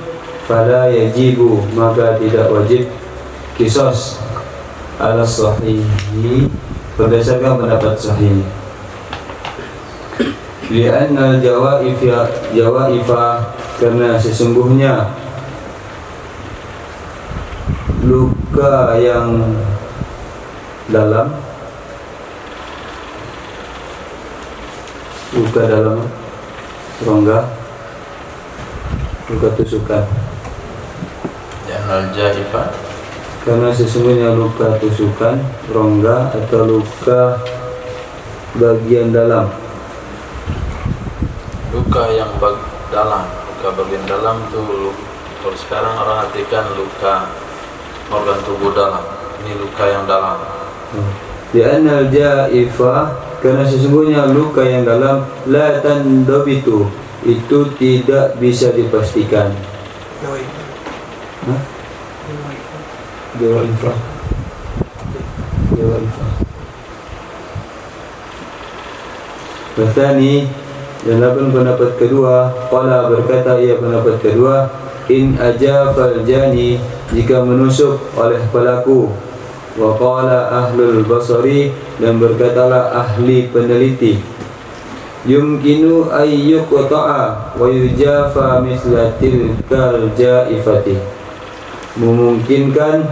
fala yajibu, maka tidak wajib qisas ala sahihi, berdasarkan pendapat sahih. Li'anna jawaifa, karena sesungguhnya luka yang dalam, rongga, luka tusukan. Jangan jaifa, karena sesungguhnya luka tusukan, rongga, atau luka bagian dalam. Luka yang dalam, luka bagian dalam itu, kalau sekarang orang artikan luka organ tubuh dalam. Ini luka yang dalam. Li'anna al-jaifa, karena sesungguhnya luka yang dalam, la tandabitu, itu tidak bisa dipastikan. Jawaifa. Bertani, dan lapan pendapat kedua, qala, berkata ia pendapat kedua, in ajafal jani, jika menusuk oleh pelaku. Wa qala ahlul basari, dan berkatalah ahli peneliti, yumkinu ayyuqta'a wa yujafa misla tilkal jaifati, memungkinkan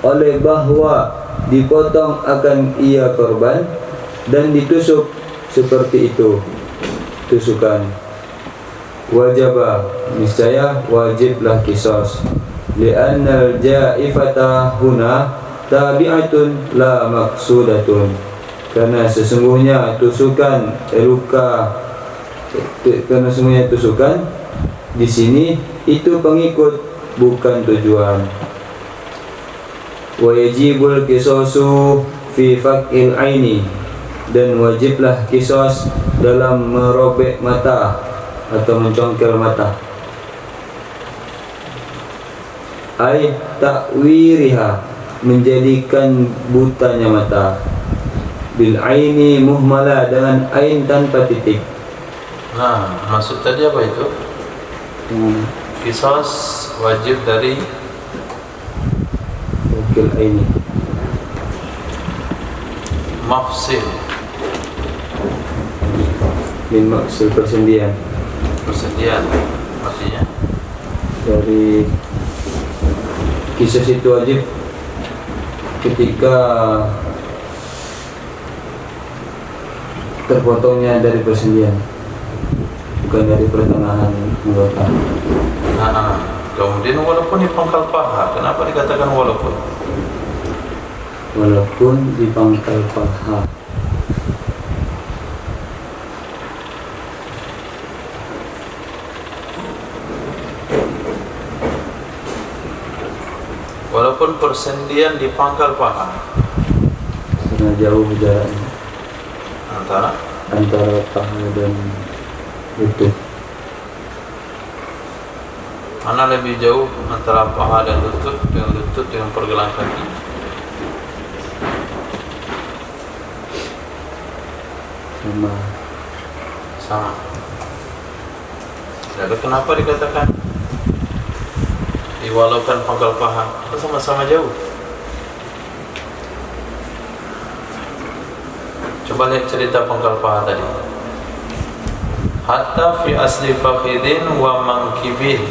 oleh bahwa dipotong akan ia korban dan ditusuk seperti itu tusukan. Wajibah, niscaya wajiblah qisas. Li'annal jaifata huna tabi'atun la maqsudatun, karena sesungguhnya tusukan di sini itu pengikut, bukan tujuan. Wa yajibul qisasu fi faqil aini, dan wajiblah qisas dalam merobek mata. atau mencongkel mata. Ai ta'wiriha, menjadikan butanya mata. Bil aini muhmala, dengan ain tanpa titik. Nah, maksud tadi apa itu? Qisas wajib dari Wakil aini, mafsil, min maksud persendian. persendian artinya. Dari kisah itu wajib ketika terpotongnya dari persendian, bukan dari pertengahan anggota. Nah, kemudian walaupun di pangkal paha, kenapa dikatakan walaupun? Walaupun di pangkal paha. Walaupun persendian di pangkal paha, Karena jauh jaraknya antara paha dan lutut. mana lebih jauh antara paha dan lutut dengan pergelangan kaki? Sama. Lalu kenapa dikatakan diwalaukan pangkal paha? Itu sama-sama jauh. Coba lihat cerita pangkal paha tadi. Hatta fi asli fakhidin wa mankibin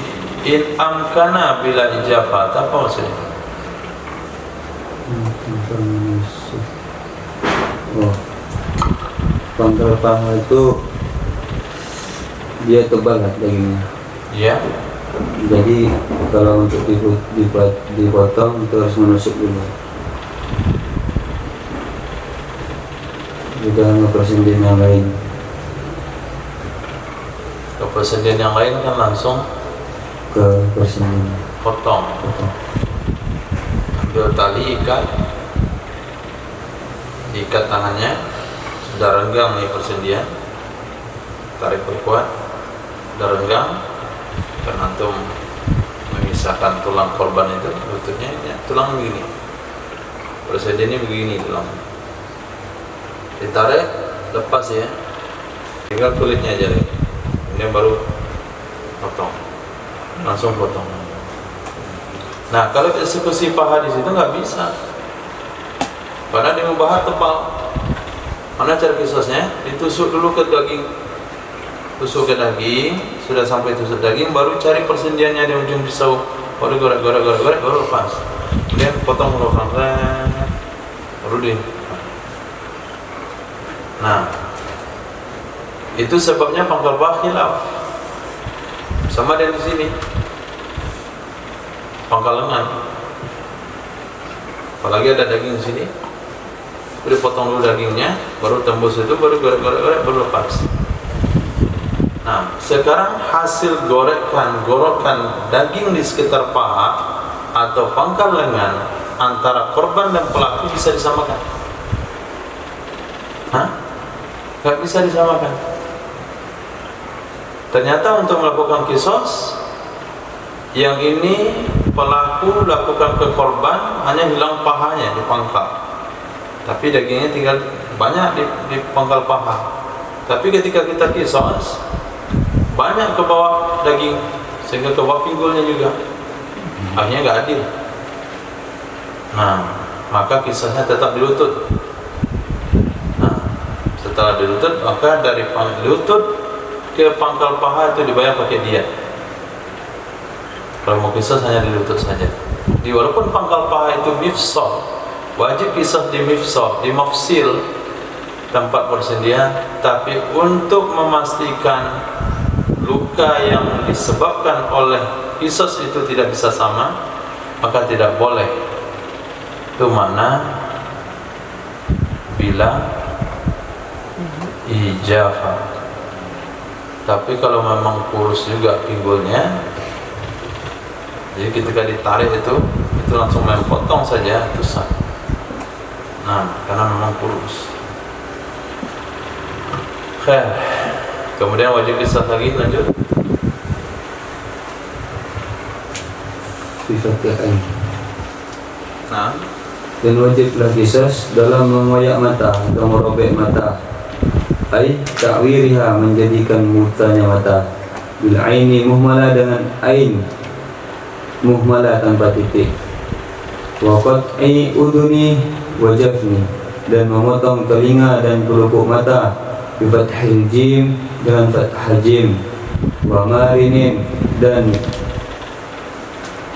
in amkana bila ijafat. Apa maksudnya? Oh, pangkal paha itu dia tebal lah dagingnya. Ya. Jadi kalau untuk dipotong itu harus menusuk dulu. Juga ngepersendian yang lain. Ke persendian yang lain kan langsung Ke persendian. potong. Ambil tali ikat tangannya, sudah renggang nih persendian, tarik perkuat, sudah renggang, kan antum memisahkan tulang korban itu, lututnya ya, tulang begini, persendiannya begini tulang, ditarik, lepas ya, tinggal kulitnya aja deh, ini baru potong, langsung potong. Nah, kalau eksekusi paha di situ nggak bisa. Karena di paha tebal. Mana cara kisosnya? Ditusuk dulu ke daging. Tusuk ke daging, sudah sampai tusuk daging, baru cari persendiannya di ujung pisau. Baru gorek, baru lepas. Kemudian potong belakang, baru di. Nah, itu sebabnya pangkal paha khilaf. Sama dengan di sini. Pangkal lengan. Apalagi ada daging di sini. Udah potong dulu dagingnya, baru tembus itu, baru gorek, baru lepas. Nah, sekarang hasil gorokan daging di sekitar paha atau pangkal lengan antara korban dan pelaku bisa disamakan? Hah? Gak bisa disamakan. Ternyata untuk melakukan kisos, yang ini pelaku lakukan ke korban hanya hilang pahanya di pangkal, tapi dagingnya tinggal banyak di pangkal paha. Tapi ketika kita kisos, banyak ke bawah daging sehingga ke bawah pinggulnya juga, akhirnya nggak adil. Nah, maka kisahnya tetap di lutut. Nah, setelah di lutut, maka dari lutut ke pangkal paha itu dibayar pakai diat. Kalau mau kisah hanya di lutut saja. Walaupun pangkal paha itu mifsal, wajib kisah di mifsal, di mafsil tempat persendian. Tapi untuk memastikan luka yang disebabkan oleh kisah itu tidak bisa sama, maka tidak boleh. Itu mana bila ijafah. Tapi kalau memang kurus juga pinggulnya, jadi ketika ditarik itu langsung main potong saja, itu sah. Nah, karena memang kurus. Khair. Kemudian wajib kisah lagi, lanjut. Sifatnya ain. Nah, Dan wajiblah kisas dalam mengoyak mata atau merobek mata, ai ta'wiriha, menjadikan mutanya mata, bil aini muhmalah, dengan ain muhmalah tanpa titik, wa qat'i udhuni wa jafni, dan memotong telinga dan pelupuk mata, bi fathil jim, dengan fathah jim, wa marinin, dan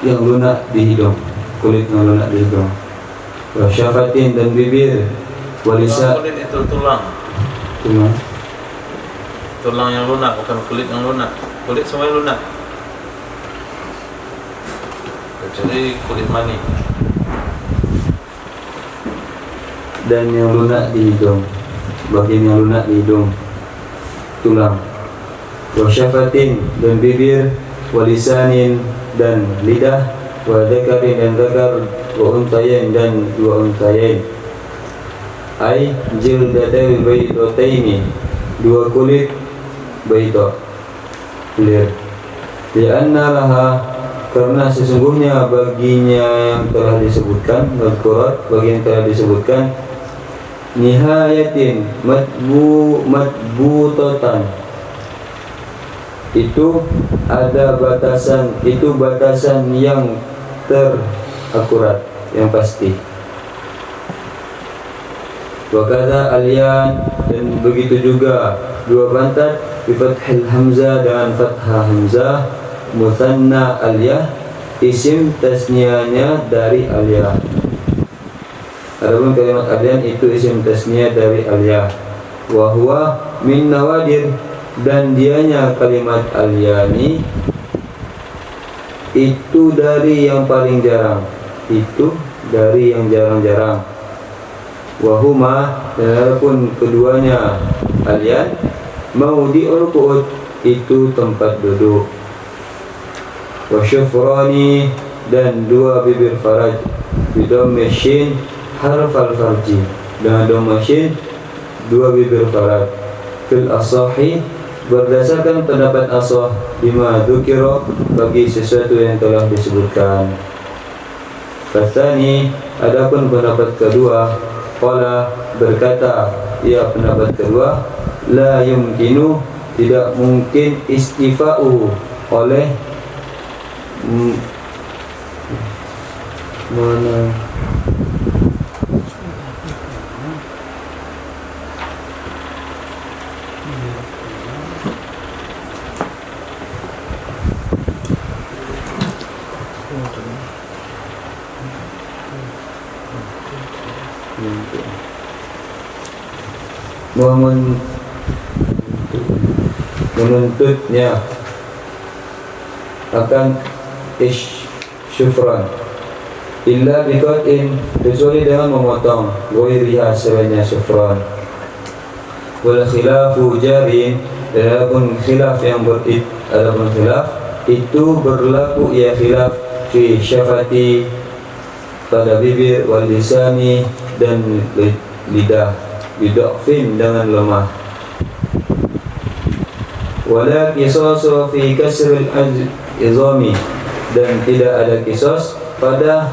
yang lunak di hidung, kulit yang lunak di hidung, wa syafatin, dan bibir, wa lisan. kulit itu tulang. Tulang yang lunak, bukan kulit yang lunak. Kulit semuanya lunak, kecuali kulit mani. Dan yang lunak di hidung, bagian yang lunak di hidung, tulang, wa syafatin, dan bibir, wa lisanin, dan lidah, wa dzakarin, dan dzakar, wa untayain, dan dua untayain, ai jildatai baydataini, dua kulit bayda, clear, lianna laha, karena sesungguhnya baginya yang telah disebutkan, madkurat, bagi yang telah disebutkan, nihayatin madbutatan, itu ada batasan, itu batasan yang terakurat, yang pasti. Wakada alian, dan begitu juga dua pantat, bi fathil hamzah, dengan fathah hamzah, musanna aliyah, isim tasniyahnya dari aliyah. Adapun kalimat alian itu isim tasniyah dari aliyah. Wa huwa min nawadir, dan dianya kalimat aliyani itu dari yang paling jarang, itu dari yang jarang-jarang. Wahuma, dan adapun keduanya alian, maudi'ul qu'ud, itu tempat duduk. Wasyufrani, dan dua bibir faraj, bidhammi shin harfal farji, dengan dhamma shin dua bibir faraj. Fil asahi, berdasarkan pendapat asah, bima dzukira, bagi sesuatu yang telah disebutkan. Fatsani, adapun pendapat kedua, qala, berkata ia pendapat kedua, la yumkinu, tidak mungkin, istifa'u, oleh mana menuntutnya akan syufran, illa biqatin, kecuali dengan memotong, ghairiha, selainnya syufran. Wal khilafu jarin, dan adapun khilaf yang adapun khilaf itu berlaku, ya khilaf fi syafati, pada bibir, wal lisani, dan lidah, bid'afin, dengan lemah. Wala qisasu fi kasril izami, dan tidak ada qisas pada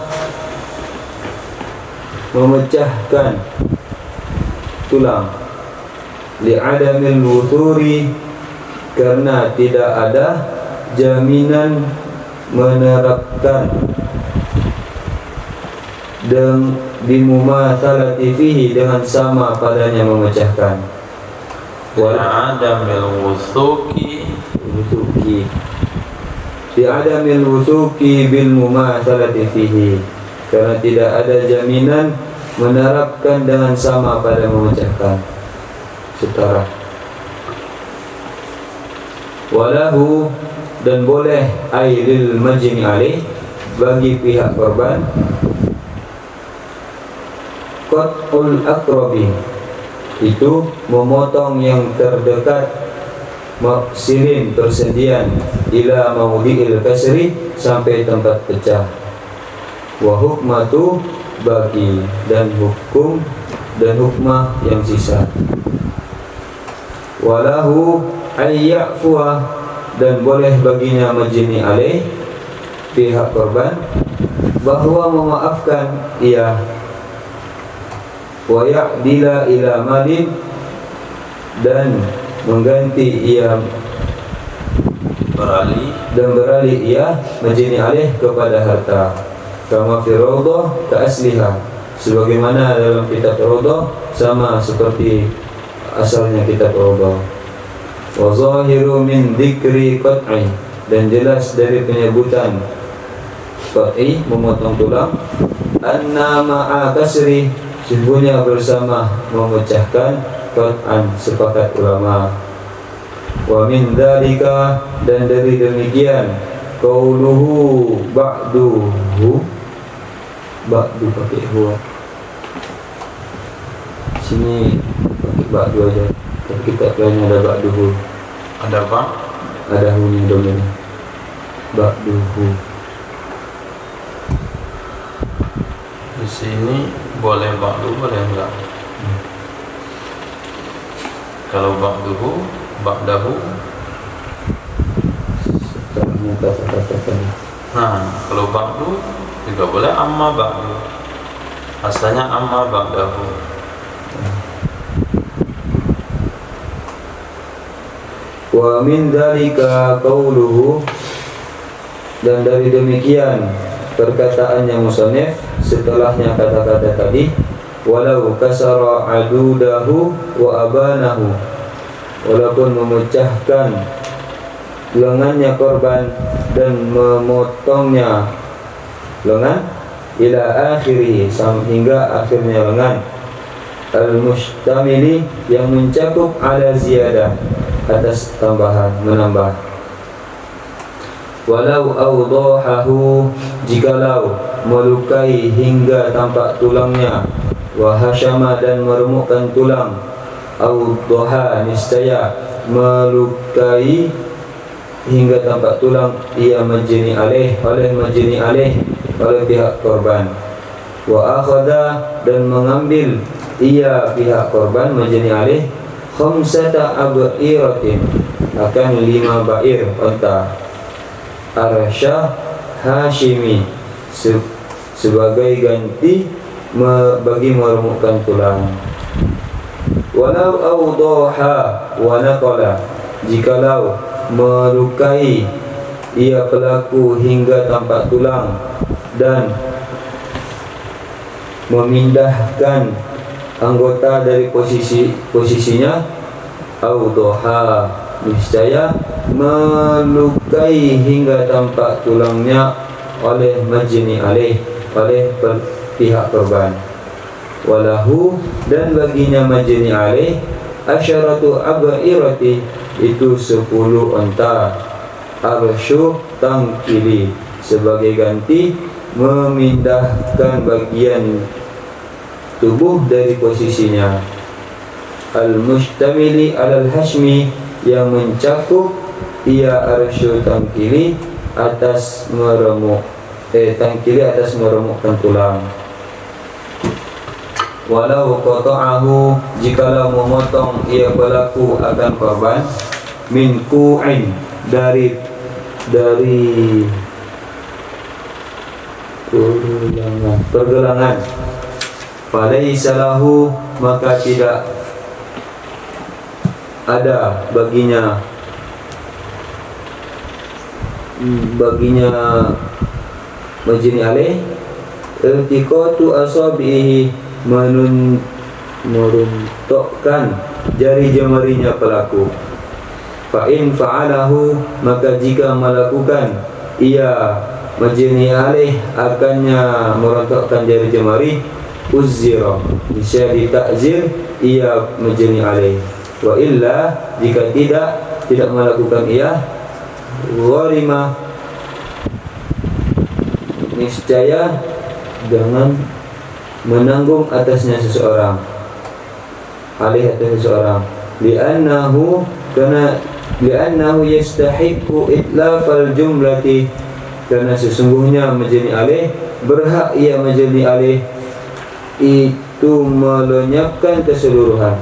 memecahkan tulang, li'adamil wuthuri, karena tidak ada jaminan menerapkan, dan bimumatsalati fihi, dengan sama padanya memecahkan. Adamil wusuki, bi'adamil wusuki bil mumatsalati fihi, karena tidak ada jaminan menerapkan dengan sama pada memecahkan, setara. Walahu, dan boleh, ailil majni alaih, bagi pihak korban, qat'ul aqrabi, itu memotong yang terdekat, maksirin, persendian, ila maudi'il kasri, sampai tempat pecah. Wa hukmatu, bagi, dan hukum, dan hukmah yang sisa. walahu ayya'fuwa, dan boleh baginya majni alaih pihak korban bahwa memaafkan ia, wa ya'dila ila malin, dan mengganti ia beralih ia majni alaih kepada harta, kama fi rawdah ka asliha, sebagaimana dalam kitab rawdah sama seperti asalnya kitab rawdah. Wa zahiru min dzikri qat'i, dan jelas dari penyebutan qat'i memotong tulang, anna ma'a kasri, sesungguhnya bersama memecahkan, qat'an sepakat ulama. Wa min dzalika, dan dari demikian, qauluhu ba'duhu, ba'du pakai huwa, sini pakai ba'du aja, tapi kitab lain ada ba'duhu, Ada apa? ada hunya domain ba'duhu. Di sini boleh ba'du, boleh enggak? Kalau ba'duhu, ba'dahu. Setelahnya kata-kata. Nah, kalau ba'du juga boleh amma ba'du. Asalnya amma ba'dahu. Wa min dzalika qauluhu, dan dari demikian perkataannya musannif setelahnya kata-kata tadi, walau kasara adudahu wa abanahu, walaupun memecahkan lengannya korban dan memotongnya lengan, ila akhiri, hingga akhirnya lengan, al-mustamili, yang mencakup ala ziyadah, atas tambahan, menambah. Walau awdahahu, jikalau melukai hingga tampak tulangnya, wa hasyama, dan meremukkan tulang, awdaha, niscaya melukai hingga tampak tulang, ia majni alaih, oleh majni alaih oleh pihak korban. Wa akhadha, dan mengambil ia pihak korban majni alaih khamsata ab'iratin, akan 5 ba'ir unta, arsyah hashimi, sebagai ganti bagi meremukkan tulang. Walau awdaha wa naqala, jikalau melukai ia pelaku hingga tampak tulang dan memindahkan anggota dari posisinya, awdaha, niscaya melukai hingga tampak tulangnya oleh majni alaih, oleh pihak korban. Walahu, dan baginya majni alaih asyaratu ab'irati, itu 10 unta, arsyu tangkili, sebagai ganti memindahkan bagian tubuh dari posisinya, al-mustamili alal hashmi, yang mencakup ia arsyu tangkili, atas meremukkan tulang. Walau qata'ahu, jikalau memotong ia pelaku akan korban, min ku'in, dari pergelangan, falaisa lahu, maka tidak ada baginya majni alaih iltiqatu asabihi, meruntukkan jari jemarinya pelaku. Fa in fa'alahu, maka jika melakukan ia majni alaih akannya meruntukkan jari jemari, uzzira, bisa ditakzir ia majni alaih. Wa illa, jika tidak melakukan ia, gharima, niscaya jangan menanggung atasnya seseorang, alih atas seseorang, li'annahu, karena li'annahu yastahiqu itlafal jumlati, karena sesungguhnya majni alaih, berhak ia majni alaih itu melenyapkan keseluruhan.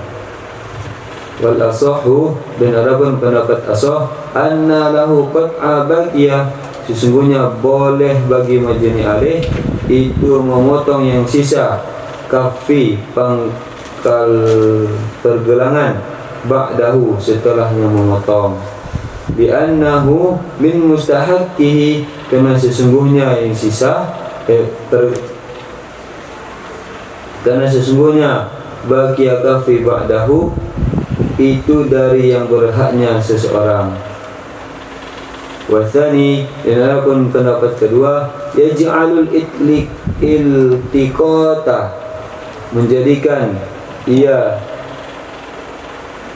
Wal asahhu, dan adapun pendapat asah, anna lahu qat'a baqiyah, sesungguhnya boleh bagi majni alih itu memotong yang sisa kafi pangkal pergelangan ba'dahu setelahnya memotong. Bi'annahu min mustahaqqihi, karena sesungguhnya yang sisa karena sesungguhnya baqiya kafi ba'dahu itu dari yang berhaknya seseorang. Wasani, dan adapun pendapat kedua, yaj'alul iltiqata, menjadikan ia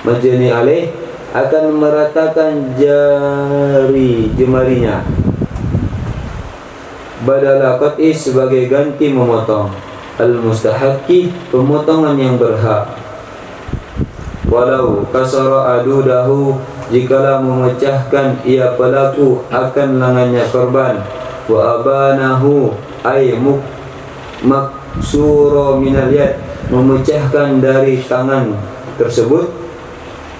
majni alih akan meratakan jemarinya, badala qat'i sebagai ganti memotong, al-mustahaqqi pemotongan yang berhak. Walau kasara adudahu, jikalau memecahkan ia pelaku akan lengannya korban, wa abanahu ay maksuro minal yad, memecahkan dari tangan tersebut,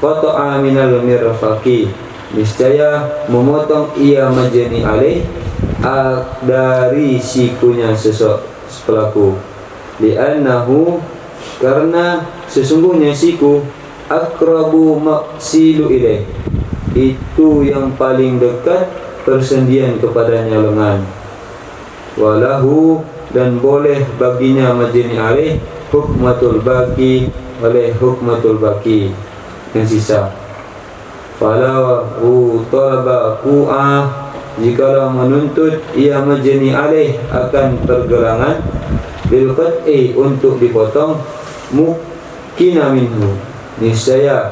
qata'a minal mirfaqi, niscaya memotong ia majni alih dari sikunya pelaku. Li'annahu, karena sesungguhnya siku akrabu maksilu ilaih, itu yang paling dekat persendian kepadanya lengan. Walahu, dan boleh baginya majni alih hukmatul baqi, oleh hukmatul baqi yang sisa. Falahu talaba ku'ah, jikalau menuntut ia majni alih akan pergelangan, bil qat'i untuk dipotong, mukina minhu, niscaya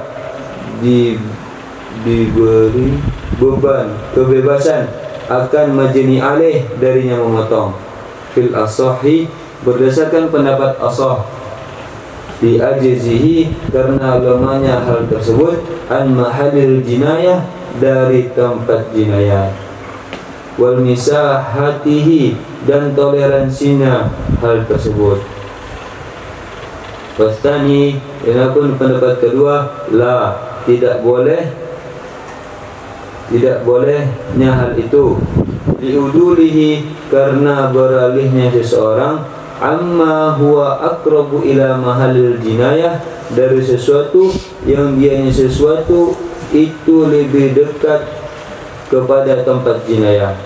diberi beban kebebasan akan majni alih darinya memotong. Fil asahi, berdasarkan pendapat asah, di ajizihi, karena lemahnya hal tersebut, an mahalil jinayah, dari tempat jinayah, wal misahatihi, dan toleransinya hal tersebut. Wastani, adapun pendapat kedua, la, tidak bolehnya hal itu, liudulihi, karena beralihnya seseorang, amma huwa aqrabu ila mahalil jinayah, dari sesuatu yang dianya sesuatu itu lebih dekat kepada tempat jinayah.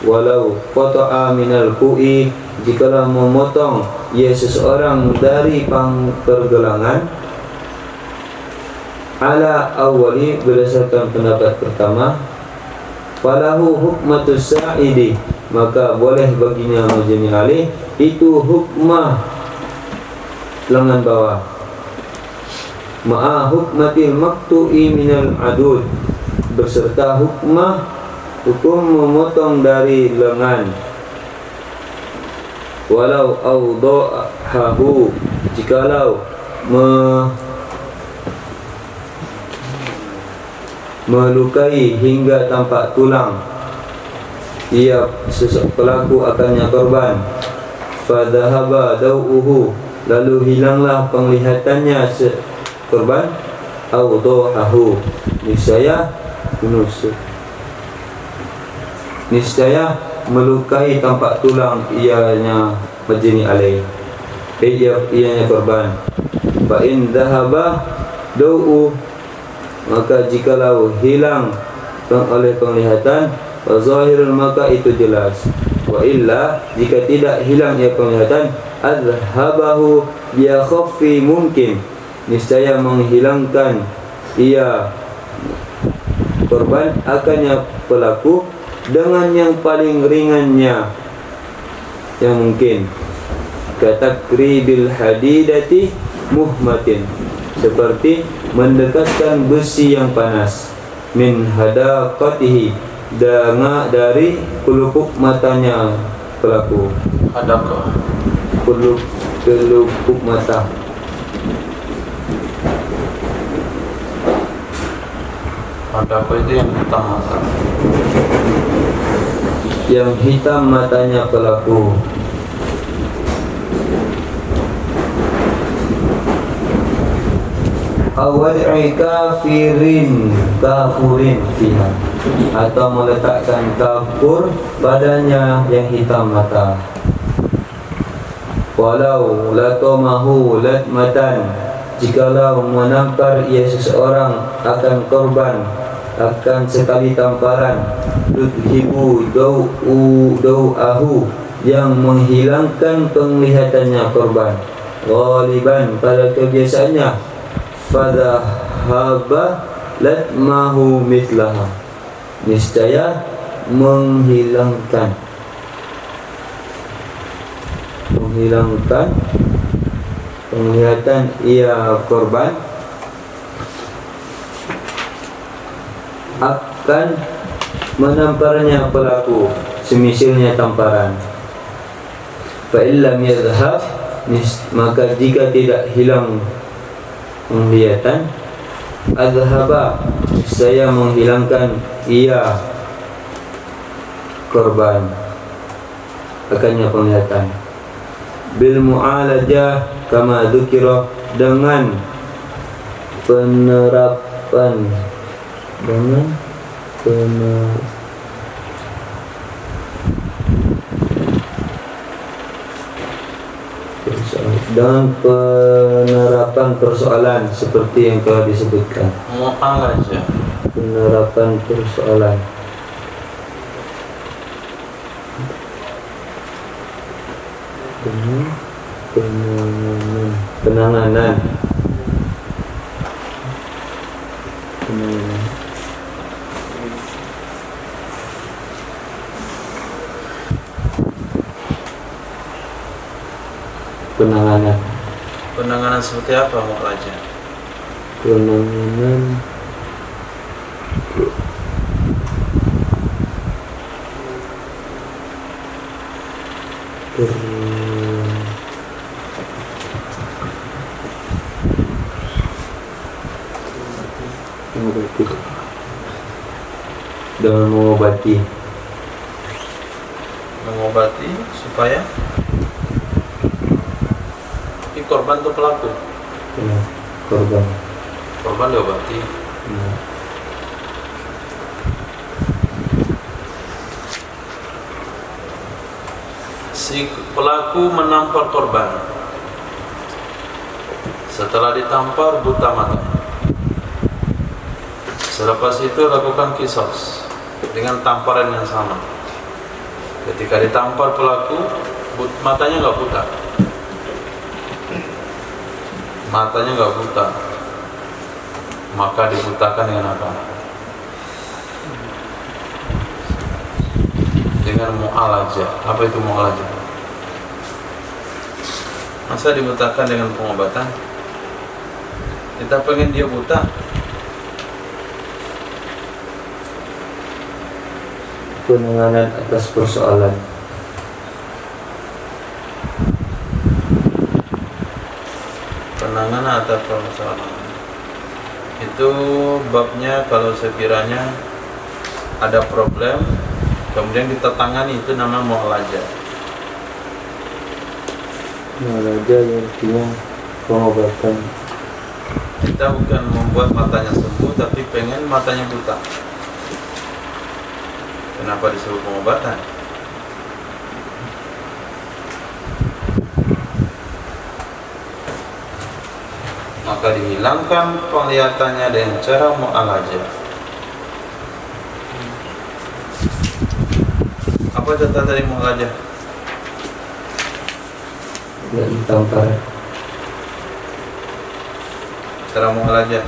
Walau qata'a minal ku'i, jikalau memotong ia seseorang dari pergelangan, ala awali, berdasarkan pendapat pertama, falahu hukmatus sa'idi, maka boleh baginya majni alih itu hukmah lengan bawah, ma'a hukmatil maqtu'i minal adud, berserta hukum memotong dari lengan. Walau awdahahu, jikalau melukai hingga tampak tulang ia pelaku akannya korban, fadhahaba daw'uhu, lalu hilanglah penglihatannya korban, awdahahu, niscaya melukai tampak tulang ianya majni alih, ianya korban. Fa in dhahaba daw'u, maka jikalau hilang oleh penglihatan, wa zahirun, maka itu jelas. Wa illa, jika tidak hilang ia penglihatan, adhabahu bi khaffi mungkin, niscaya menghilangkan ia korban akannya pelaku dengan yang paling ringannya yang mungkin. Katakribil hadidati muhmatin, seperti mendekatkan besi yang panas, min hadaqatihi, dari pelupuk matanya pelaku. Adakah Pelupuk mata. Adakah itu yang hitam mata? Yang hitam matanya pelaku. Awad'i kafirin kafurin fiha, atau meletakkan kafur badannya yang hitam mata. Walau latomahu latmatan, jikalau menampar ia seseorang akan korban, akan sekali tamparan, tudhibu dau'ahu, yang menghilangkan penglihatannya korban, ghaliban, pada kebiasaannya, fadhahaba latmahu mithlaha, niscaya menghilangkan penglihatan ia korban akan menamparnya pelaku semisalnya tamparan. Fa illam yadhhab, maka jika tidak hilang penglihatan, adhaba, saya menghilangkan ia korban akannya penglihatan, bil mu'alajah kama dzukira, dengan penerapan, dengan penerapan persoalan seperti yang telah disebutkan. Mu'alajah, Penerapan persoalan. Penanganan. penanganan seperti apa mu'alajah? Penanganan dengan mengobati supaya ini korban atau pelaku? ya, Korban diobati. ya. Si pelaku menampar korban, setelah ditampar buta matanya. Selepas itu lakukan kisos dengan tamparan yang sama. Ketika ditampar pelaku, matanya nggak buta, maka dibutakan dengan apa? Dengan mu'alajah. Apa itu mu'alajah? Masa dibutakan dengan pengobatan? Kita pengen dia buta, Penanganan atas persoalan. penanganan atas persoalan itu babnya. Kalau sekiranya ada problem kemudian kita tangani, itu namanya mu'alajah. Mu'alajah yang artinya pengobatan. Kita bukan membuat matanya sembuh, tapi pengen matanya buta. Kenapa disebut pengobatan? Maka dihilangkan penglihatannya dengan cara mu'alajah. Apa contoh dari mu'alajah? Tidak ditampar. Cara mu'alajah,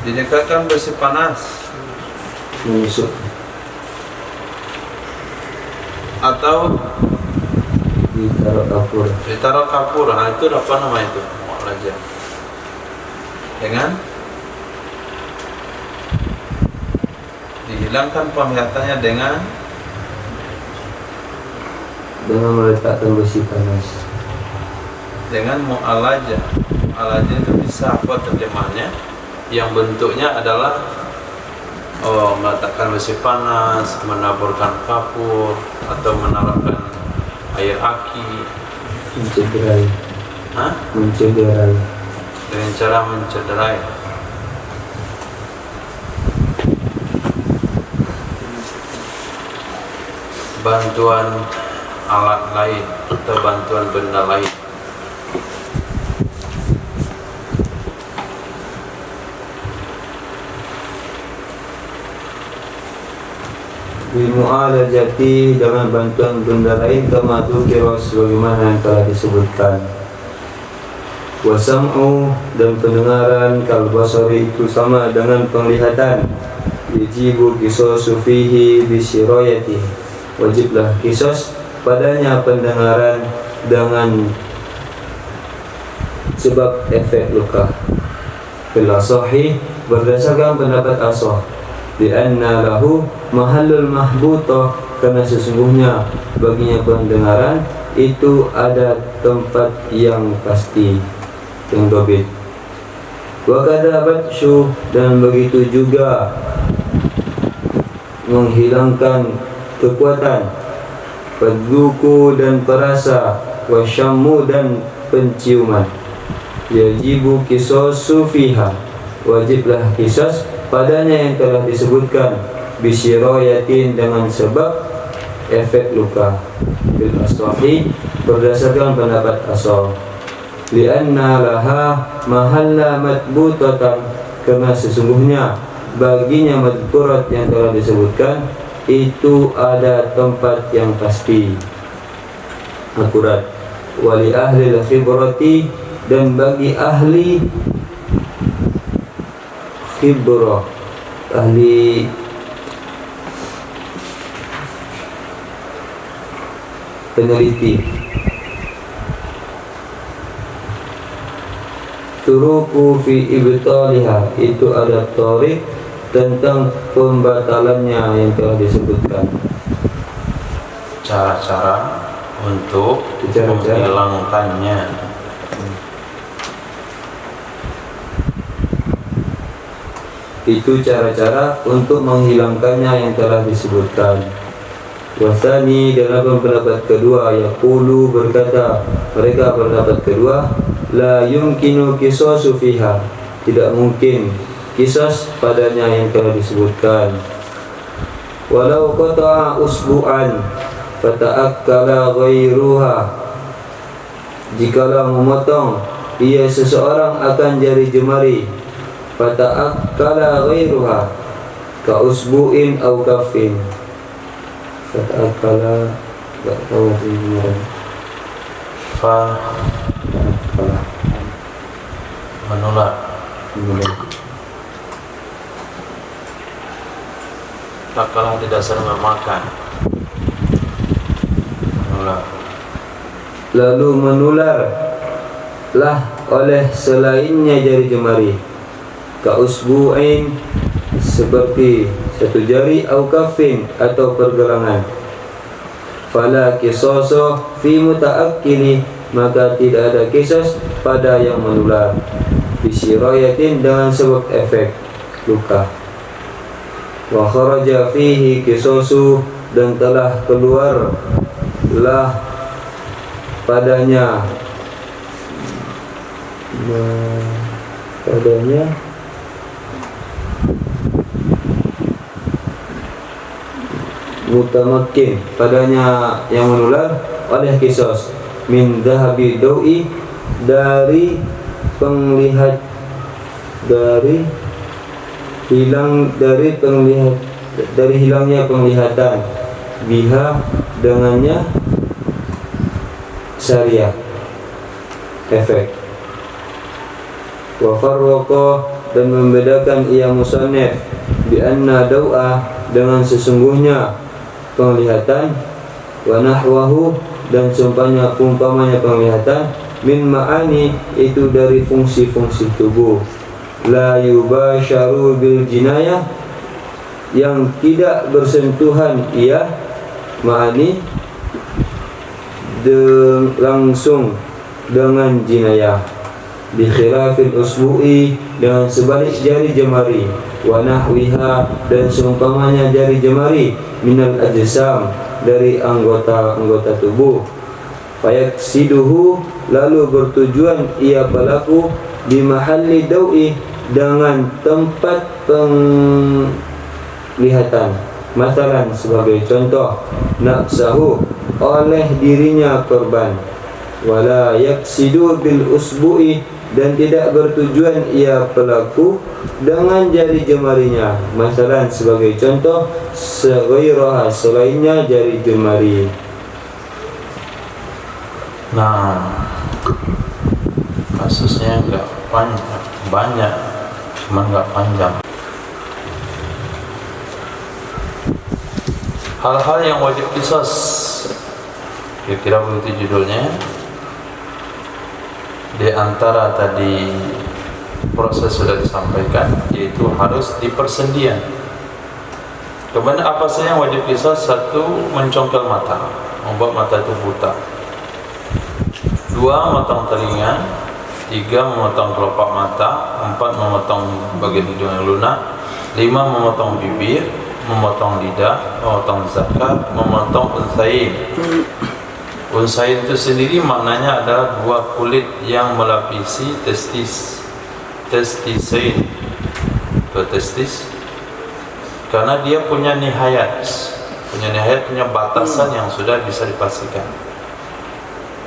didekatkan besi panas Menusuk. atau Ditaruh kapur. Nah itu apa nama itu? Mu'alajah. Dengan dihilangkan penglihatannya dengan meletakkan besi panas. Dengan mu'alajah. Mu'alajah itu bisa apa terjemahnya? Yang bentuknya adalah meletakkan besi panas, menaburkan kapur, atau menaruhkan air aki. Mencederai. Mencederai. Dengan cara mencederai. Bantuan alat lain atau bantuan benda lain. Bimu'alajati, dengan bantuan benda lain, kama dzukira, sebagaimana yang telah disebutkan. Wasam'u, dan pendengaran, kal basari, itu sama dengan penglihatan. Yajibu qisasu fihi bisyirayati, wajiblah qisas padanya pendengaran dengan sebab efek luka. Fil asahi, berdasarkan pendapat asah, li'anna lahu mahallul mahbutah, karena sesungguhnya baginya pendengaran itu ada tempat yang pasti, yang dobit. Wa kadza batshu, dan begitu juga menghilangkan kekuatan, fadzuku, dan perasa, wasyammu, dan penciuman. Yajibu qisasu fiha, wajiblah qisas padanya yang telah disebutkan, bisyirayatin, dengan sebab efek luka. Bil asahi, berdasarkan pendapat asal, li'anna laha mahalla matbutatan, karena sesungguhnya baginya madkurat yang telah disebutkan itu ada tempat yang pasti, akurat. Wali ahli khibrati, dan bagi ahli khibrah, ahli peneliti, turuku fi ibtaliha, itu ada tarik tentang pembatalannya yang telah disebutkan. Cara-cara untuk menghilangkannya. Itu cara-cara untuk menghilangkannya yang telah disebutkan. Wasani, dalam pendapat kedua, yaqulu, berkata mereka pendapat kedua, la yumkinu qisasu fiha, tidak mungkin qisas padanya yang telah disebutkan. Walau qata'a usbu'an fata'akkala ghairuha, jikalau memotong ia seseorang akan jari jemari, fata'akkala ghairuha, ka usbu'in au kafin. Fata'akkala, tak tahu kemarin. Menular. Tak kalah tidak sering memakan. Menular. Lalu menularlah oleh selainnya jari jemari, ka usbu'in, seperti satu jari, au kafin, atau pergelangan. Fala qisasa fi muta'akkili, maka tidak ada qisas pada yang menular. Bisyirayatin, dengan sebab efek luka. Wa kharaja fihi qisasu, dan telah keluarlah padanya mutamakin, padanya yang menular oleh qisas, min dhahabi dawi, dari penglihat, dari hilangnya penglihatan, biha, dengannya syariah, efek. Wa farraqa, dan membedakan ia musannif, bi anna daw'a, dengan sesungguhnya penglihatan, wa nahwahu, dan umpamanya penglihatan, min ma'ani, itu dari fungsi-fungsi tubuh, la yubasharu bil jinayah, yang tidak bersentuhan ia, ma'ani, langsung dengan jinayah. Bi khilafil usbu'i, dengan sebalik jari jemari, wa nahwiha, dan seumpamanya jari jemari, minal ajsam, dari anggota-anggota tubuh. fayaksiduhu, lalu bertujuan ia pelaku di mahalli dawi, dengan tempat penglihatan. Masalan, sebagai contoh, nafsahu, oleh dirinya korban. Wala yaksidu bil usbu'i, dan tidak bertujuan ia pelaku dengan jari jemarinya. Masalan, sebagai contoh, seghairaha, selainnya jari jemari. Nah, kasusnya enggak banyak, cuma enggak panjang. Hal-hal yang wajib qisas, kira-kira begitu judulnya. Di antara tadi proses sudah disampaikan, yaitu harus di persendian. Kemudian apa saja yang wajib qisas? Satu, mencongkel mata, membuat mata itu buta. Dua, memotong telinga. Tiga, memotong kelopak mata. Empat, memotong bagian hidung yang lunak. Lima, memotong bibir, memotong lidah, memotong zakat, memotong unsain. Unsain itu sendiri maknanya adalah dua kulit yang melapisi testis. Testisain, dua testis. Karena dia punya nihayat, punya batasan yang sudah bisa dipastikan.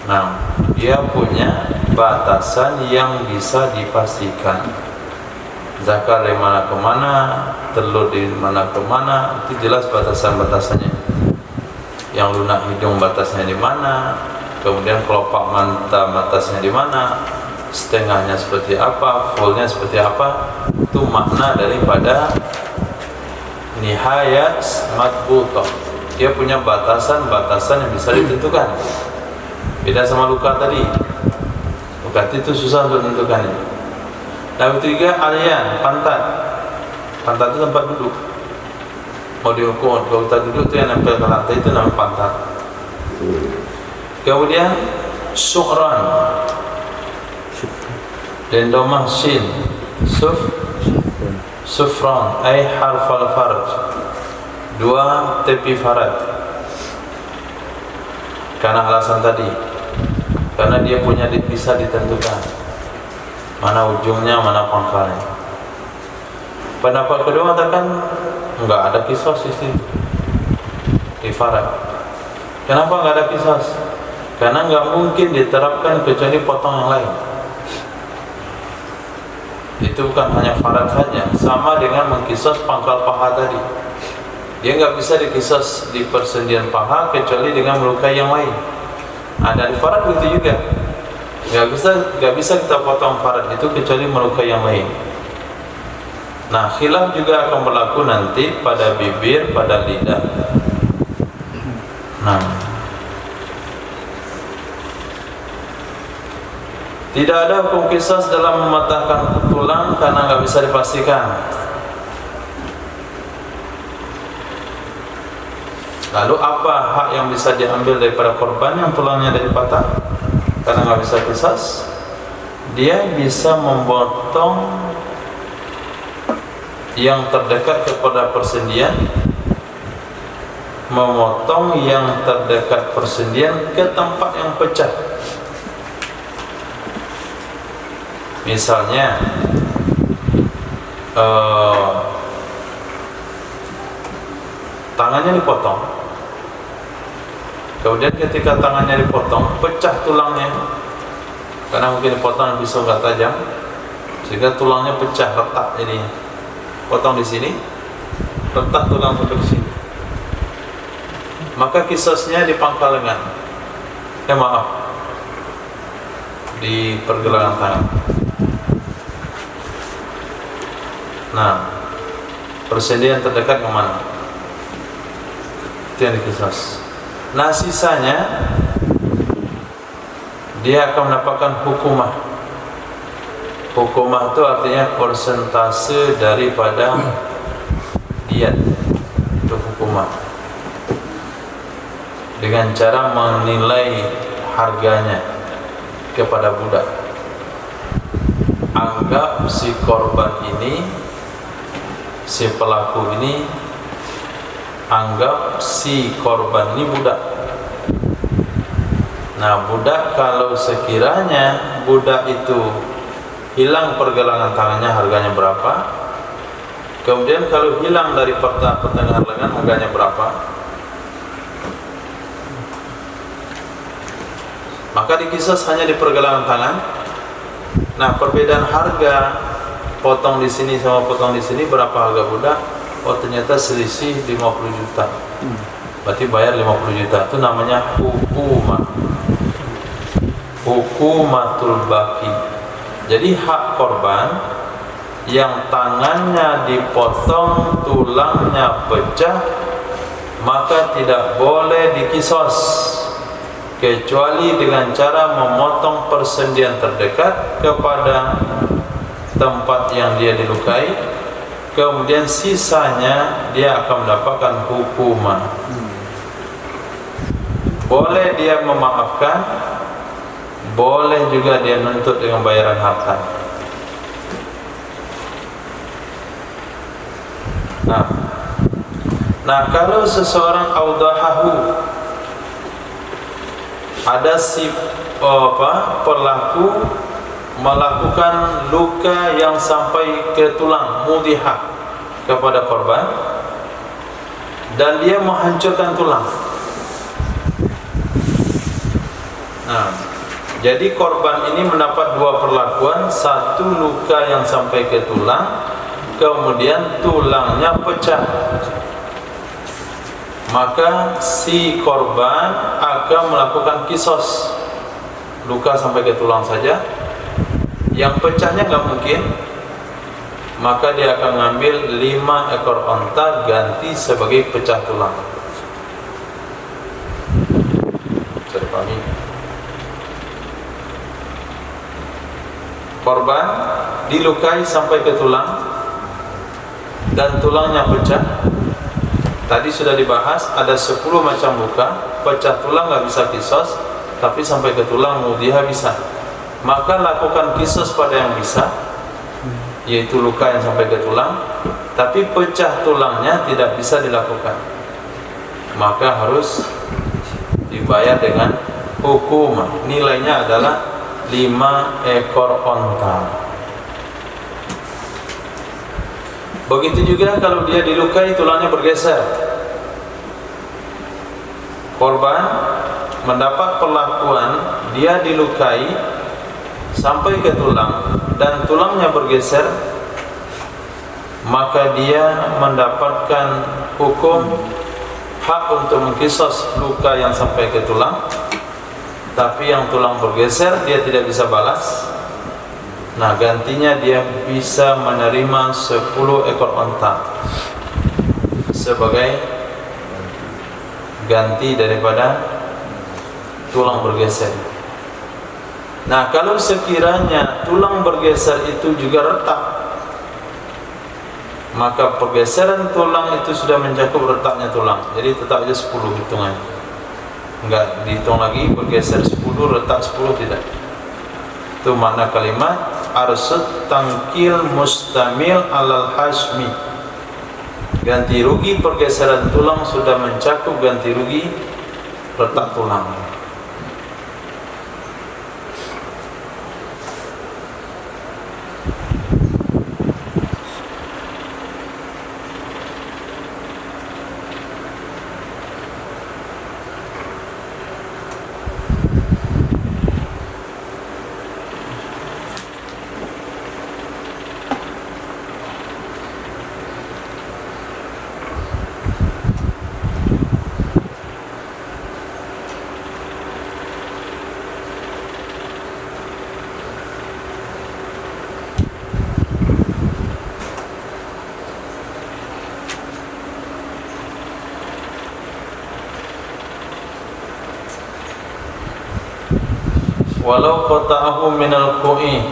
Nah, dia punya batasan yang bisa dipastikan. Zakar dari mana ke mana, telur di mana ke mana, itu jelas batasan-batasannya. Yang lunak hidung batasnya di mana, kemudian kelopak mata batasnya di mana, setengahnya seperti apa, fullnya seperti apa. Itu makna daripada nihayat matbutoh. Dia punya batasan-batasan yang bisa ditentukan. Beda sama luka tadi. Luka itu susah untuk menentukannya. Yang ketiga, alian, pantat. Pantat itu tempat duduk. Mau dihukum, kalau kita duduk itu yang nempel ke lantai itu namanya pantat. Kemudian syukran, dan domah shin, sufran, ay harfal farj. Dua, tepi farad. Karena alasan tadi, karena dia punya bisa ditentukan mana ujungnya, mana pangkalnya. Pendapat kedua mengatakan enggak ada qisas di situ, di farad. Kenapa enggak ada qisas? Karena enggak mungkin diterapkan kecuali potong yang lain. Itu bukan hanya farad saja, sama dengan mengqisas pangkal paha tadi. Dia enggak bisa dikisas di persendian paha kecuali dengan melukai yang lain. Ada di farad begitu juga. Enggak bisa kita potong farad itu kecuali melukai yang lain. Nah, khilaf juga akan berlaku nanti pada bibir, pada lidah. Nah, tidak ada hukum qisas dalam mematahkan tulang karena nggak bisa dipastikan. Lalu apa hak yang bisa diambil daripada korban yang tulangnya dari patah? Karena nggak bisa qisas, dia bisa memotong yang terdekat kepada persendian, memotong yang terdekat persendian ke tempat yang pecah. Misalnya tangannya dipotong, kemudian ketika tangannya dipotong pecah tulangnya, karena mungkin dipotong pisau nggak tajam sehingga tulangnya pecah, retak. Jadinya potong di sini, retak tulang sampai di sini, maka qisasnya di pangkal lengan, di pergelangan tangan. Nah, persendian terdekat ke mana? Itu yang dikisas. Nah, sisanya dia akan mendapatkan hukumah. Hukumah itu artinya persentase daripada diat. Itu hukumah. Dengan cara menilai harganya kepada budak. Anggap si korban ini, si pelaku ini, anggap si korban ini budak. Nah, budak kalau sekiranya budak itu hilang pergelangan tangannya, harganya berapa? Kemudian kalau hilang dari pertengahan lengan, harganya berapa? Maka dikisas hanya di pergelangan tangan. Nah, perbedaan harga potong di sini sama potong di sini, berapa harga budak? Oh, ternyata selisih 50 juta. Berarti bayar 50 juta. Itu namanya hukumah. Hukumatul baki. Jadi hak korban yang tangannya dipotong, tulangnya pecah, maka tidak boleh dikisos kecuali dengan cara memotong persendian terdekat kepada tempat yang dia dilukai, kemudian sisanya dia akan mendapatkan hukuman. Boleh dia memaafkan, boleh juga dia menuntut dengan bayaran harta. Nah, kalau seseorang audahahu, ada si pelaku melakukan luka yang sampai ke tulang, mudihah, kepada korban, dan dia menghancurkan tulang. Nah, jadi korban ini mendapat dua perlakuan. Satu, luka yang sampai ke tulang, kemudian tulangnya pecah. Maka si korban akan melakukan kisos. Luka sampai ke tulang saja, yang pecahnya nggak mungkin. Maka dia akan mengambil 5 ekor onta ganti sebagai pecah tulang. Bisa dipahami? Korban dilukai sampai ke tulang dan tulangnya pecah. Tadi sudah dibahas, ada 10 macam luka. Pecah tulang nggak bisa kisos, tapi sampai ke tulang mudihah bisa. Maka lakukan kisos pada yang bisa, yaitu luka yang sampai ke tulang. Tapi pecah tulangnya tidak bisa dilakukan, maka harus dibayar dengan hukum. Nilainya adalah 5 ekor onta. Begitu juga kalau dia dilukai, tulangnya bergeser. Korban mendapat perlakuan, dia dilukai sampai ke tulang dan tulangnya bergeser, maka dia mendapatkan hukum hak untuk mengkisos luka yang sampai ke tulang. Tapi yang tulang bergeser dia tidak bisa balas. Nah, gantinya dia bisa menerima 10 ekor onta sebagai ganti daripada tulang bergeser. Nah, kalau sekiranya tulang bergeser itu juga retak, maka pergeseran tulang itu sudah mencakup retaknya tulang. Jadi tetap aja 10 hitungan. Enggak dihitung lagi bergeser 10, retak 10, tidak. Itu makna kalimat arsud tangkil mustamil alal hasmi. Ganti rugi pergeseran tulang sudah mencakup ganti rugi retak tulang. Walau qata'ahu minal ku'i,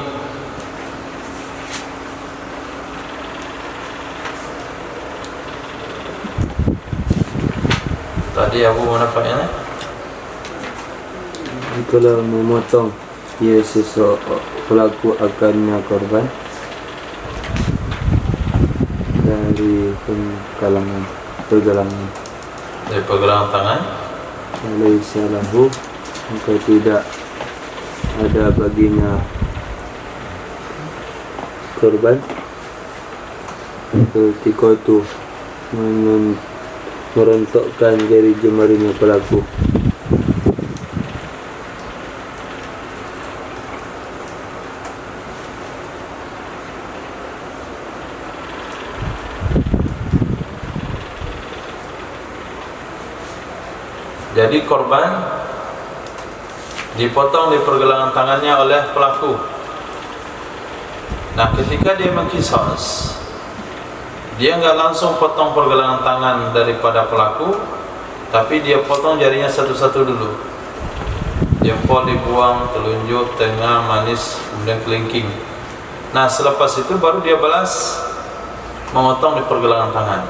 tadi Abu mana paknya? Jikalau memotong ia pelaku akannya korban dari pergelangan Dari pergelangan tangan, laisa lahu maka tidak ada baginya korban ketika itu merontokkan jari jemarinya pelaku. Jadi korban dipotong di pergelangan tangannya oleh pelaku. Nah, ketika dia mengkisos, dia nggak langsung potong pergelangan tangan daripada pelaku, tapi dia potong jarinya satu-satu dulu. Jempol dibuang, telunjuk, tengah, manis, kemudian kelingking. Nah, selepas itu baru dia balas memotong di pergelangan tangan.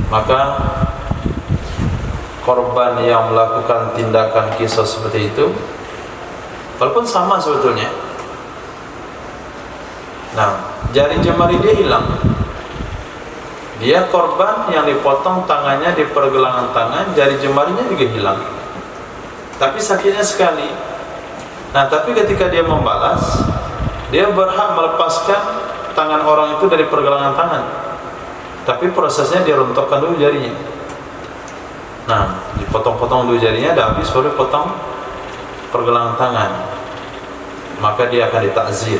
Maka korban yang melakukan tindakan kisos seperti itu, walaupun sama sebetulnya, nah, jari jemari dia hilang. Dia korban yang dipotong tangannya di pergelangan tangan, jari jemarinya juga hilang. Tapi sakitnya sekali. Nah, tapi ketika dia membalas, dia berhak melepaskan tangan orang itu dari pergelangan tangan. Tapi prosesnya dia rontokkan dulu jarinya. Nah, dipotong-potong dulu jarinya, dah habis baru potong pergelangan tangan. Maka dia akan ditakzir,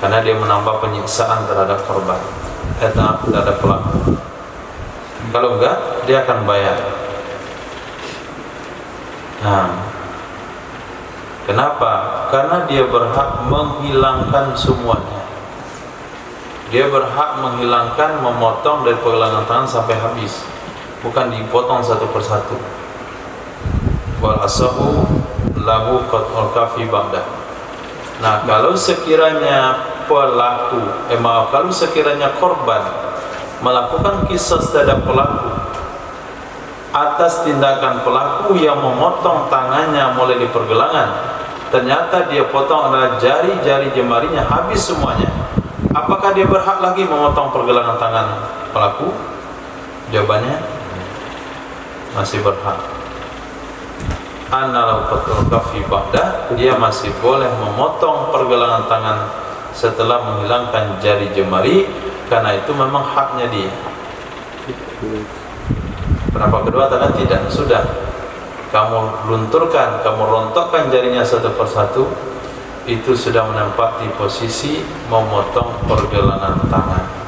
karena dia menambah penyiksaan terhadap korban, terhadap pelaku. Kalau enggak, dia akan bayar. Nah, kenapa? Karena dia berhak menghilangkan semuanya. Dia berhak menghilangkan, memotong dari pergelangan tangan sampai habis, bukan dipotong satu persatu. Wal asahu lahu qat'ul kafi ba'da. Nah, kalau sekiranya kalau sekiranya korban melakukan kisos terhadap pelaku atas tindakan pelaku yang memotong tangannya mulai di pergelangan, ternyata dia potong adalah jari-jari jemarinya habis semuanya, apakah dia berhak lagi memotong pergelangan tangan pelaku? Jawabannya masih berhak. Analau qatul kafi ba'da, dia masih boleh memotong pergelangan tangan setelah menghilangkan jari jemari, karena itu memang haknya dia. Pendapat kedua katakan tidak, sudah kamu lunturkan, kamu rontokkan jarinya satu persatu, itu sudah menempati posisi memotong pergelangan tangan.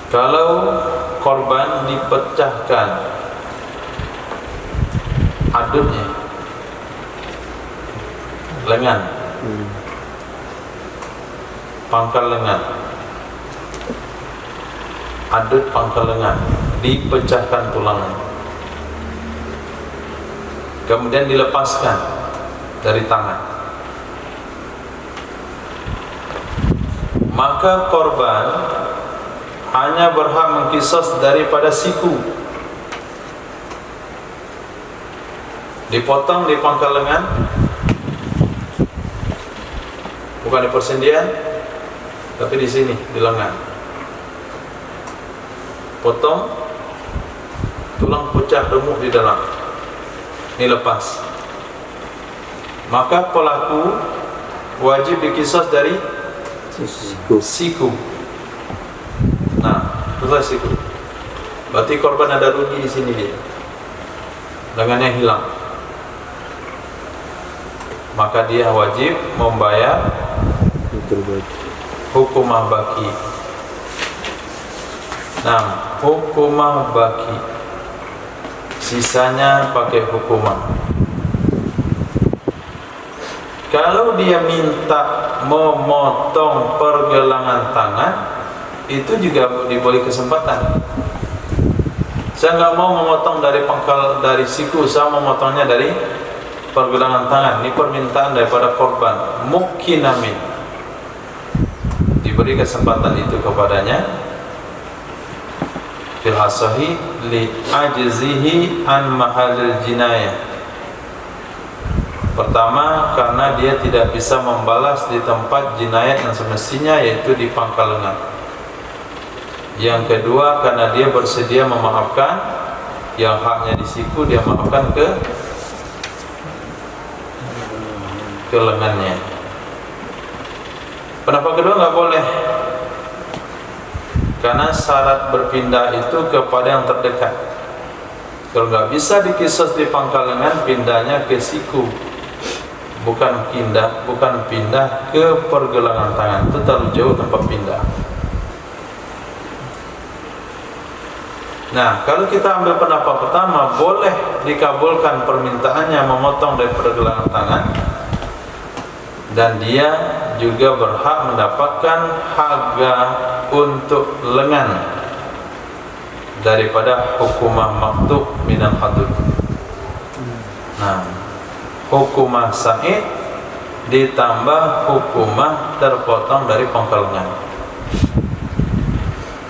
Kalau korban dipecahkan adutnya, lengan, pangkal lengan, adut pangkal lengan, dipecahkan tulangnya, kemudian dilepaskan dari tangan, maka korban hanya berhak mengkisos daripada siku. Dipotong di pangkal lengan, bukan di persendian, tapi di sini, di lengan. Potong, tulang pecah, remuk di dalam, ini lepas. Maka pelaku wajib dikisos dari siku. Nah, selesai siku. Berarti korban ada rugi di sini dia. Lengannya hilang. Maka dia wajib membayar hukumah baki. Nah, hukumah baki. Sisanya pakai hukumah. Kalau dia minta memotong pergelangan tangan, itu juga diberi kesempatan. Saya nggak mau memotong dari pangkal, dari siku, saya memotongnya dari pergelangan tangan. Ini permintaan daripada korban. Mungkin amin. Diberi kesempatan itu kepadanya. Fil asahi li ajzihi an mahalil jinayah. Pertama, karena dia tidak bisa membalas di tempat jinayat yang semestinya, yaitu di pangkal lengan. Yang kedua, karena dia bersedia memaafkan yang haknya di siku, dia maafkan ke lengannya. Pendapat kedua nggak boleh, karena syarat berpindah itu kepada yang terdekat. Kalau nggak bisa dikisos di pangkal lengan, pindahnya ke siku, bukan pindah ke pergelangan tangan. Itu terlalu jauh tempat pindah. Nah, kalau kita ambil pendapat pertama, boleh dikabulkan permintaannya memotong dari pergelangan tangan, dan dia juga berhak mendapatkan harga untuk lengan daripada hukumah maktub minal hadud. Nah, hukumah sa'id ditambah hukumah terpotong dari pangkal lengan.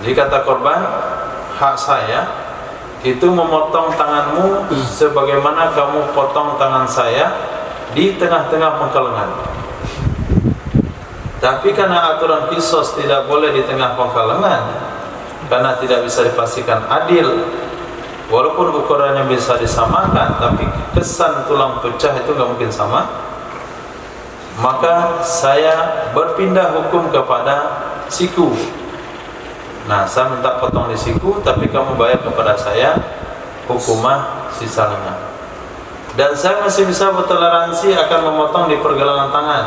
Jadi kata korban, hak saya itu memotong tanganmu sebagaimana kamu potong tangan saya di tengah-tengah pangkal lengan. Tapi karena aturan kisos tidak boleh di tengah pangkal lengan, karena tidak bisa dipastikan adil, walaupun ukurannya bisa disamakan, tapi kesan tulang pecah itu nggak mungkin sama. Maka saya berpindah hukum kepada siku. Nah, saya minta potong di siku, tapi kamu bayar kepada saya hukumah sisa lengan. Dan saya masih bisa bertoleransi akan memotong di pergelangan tangan.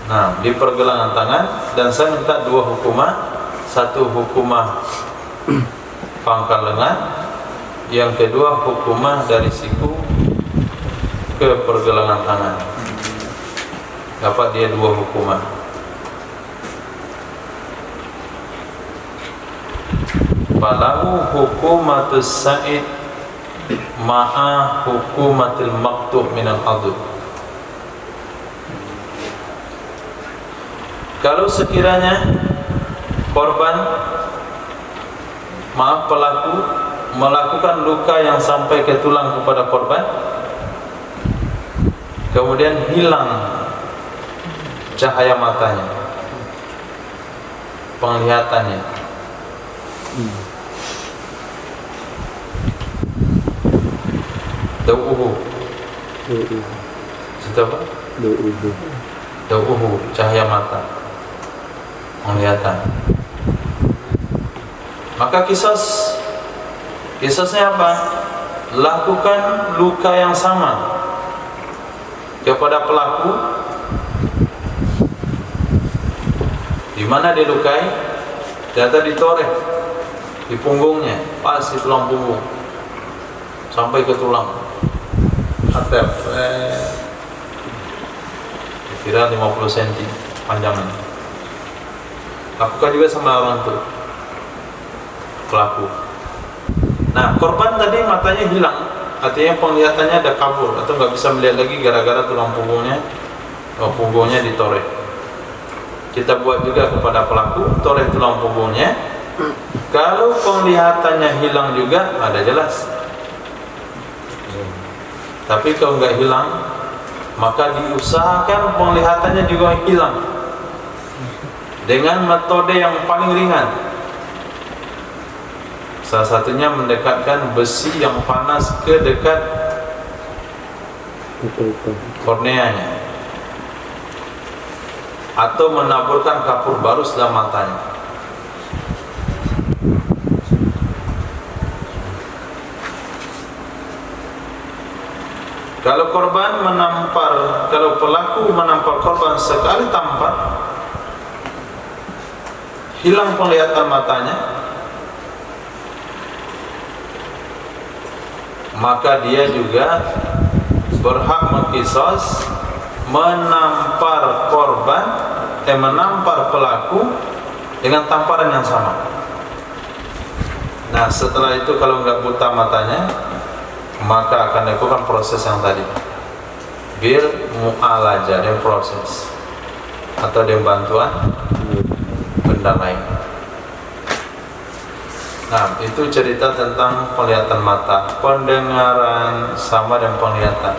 Nah, di pergelangan tangan, dan saya minta dua hukumah. Satu hukumah pangkal lengan, yang kedua hukumah dari siku ke pergelangan tangan. Dapat dia dua hukumah. Falahu hukumatus sa'id ma'a hukumatil maktub minal adud. Kalau sekiranya korban, pelaku melakukan luka yang sampai ke tulang kepada korban, kemudian hilang cahaya matanya, penglihatannya, dau'uhu, apa? Dau'uhu, cahaya mata, penglihatan. Maka kisosnya apa? Lakukan luka yang sama kepada pelaku. Di mana dia lukai? Ternyata ditoreh di punggungnya, pas di tulang punggung sampai ke tulang atep, kira 50 cm panjangnya. Lakukan juga sama orang itu, pelaku. Nah, korban tadi matanya hilang, artinya penglihatannya ada kabur atau nggak bisa melihat lagi gara-gara tulang punggungnya ditoreh. Kita buat juga kepada pelaku, toreh tulang punggungnya. Kalau penglihatannya hilang juga, ada jelas. Tapi kalau nggak hilang, maka diusahakan penglihatannya juga hilang dengan metode yang paling ringan. Salah satunya mendekatkan besi yang panas ke dekat korneanya, atau menaburkan kapur barus dalam matanya. Kalau pelaku menampar korban sekali tampar, hilang penglihatan matanya, maka dia juga berhak mengkisos menampar pelaku dengan tamparan yang sama. Nah, setelah itu kalau nggak buta matanya, maka akan dilakukan proses yang tadi, bil mu'alaja, dan proses atau dengan bantuan benda lain. Nah, itu cerita tentang penglihatan mata. Pendengaran sama dengan penglihatan.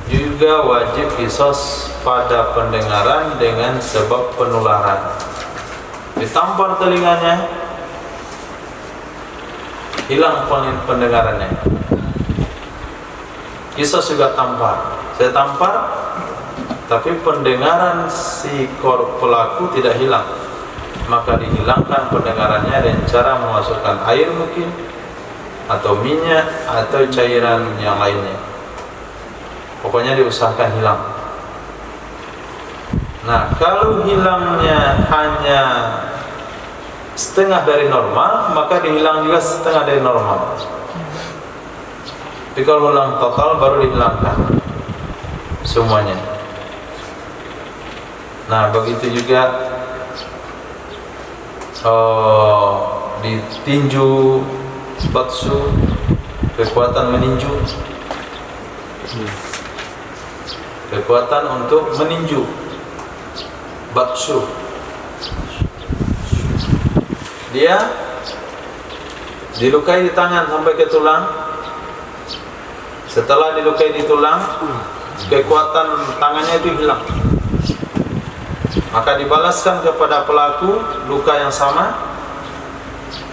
Juga wajib kisos pada pendengaran dengan sebab penularan. Ditampar telinganya, hilang pendengarannya. Kisos juga tampar. Saya tampar, tapi pendengaran si pelaku tidak hilang. Maka dihilangkan pendengarannya dengan cara memasukkan air mungkin, atau minyak, atau cairan yang lainnya. Pokoknya diusahakan hilang. Nah, kalau hilangnya hanya setengah dari normal, maka dihilang juga setengah dari normal. Tapi kalau hilang total baru dihilangkan semuanya. Nah, begitu juga ditinju, baksu, kekuatan meninju, kekuatan untuk meninju, baksu. Dia dilukai di tangan sampai ke tulang. Setelah dilukai di tulang, kekuatan tangannya itu hilang. Maka dibalaskan kepada pelaku luka yang sama.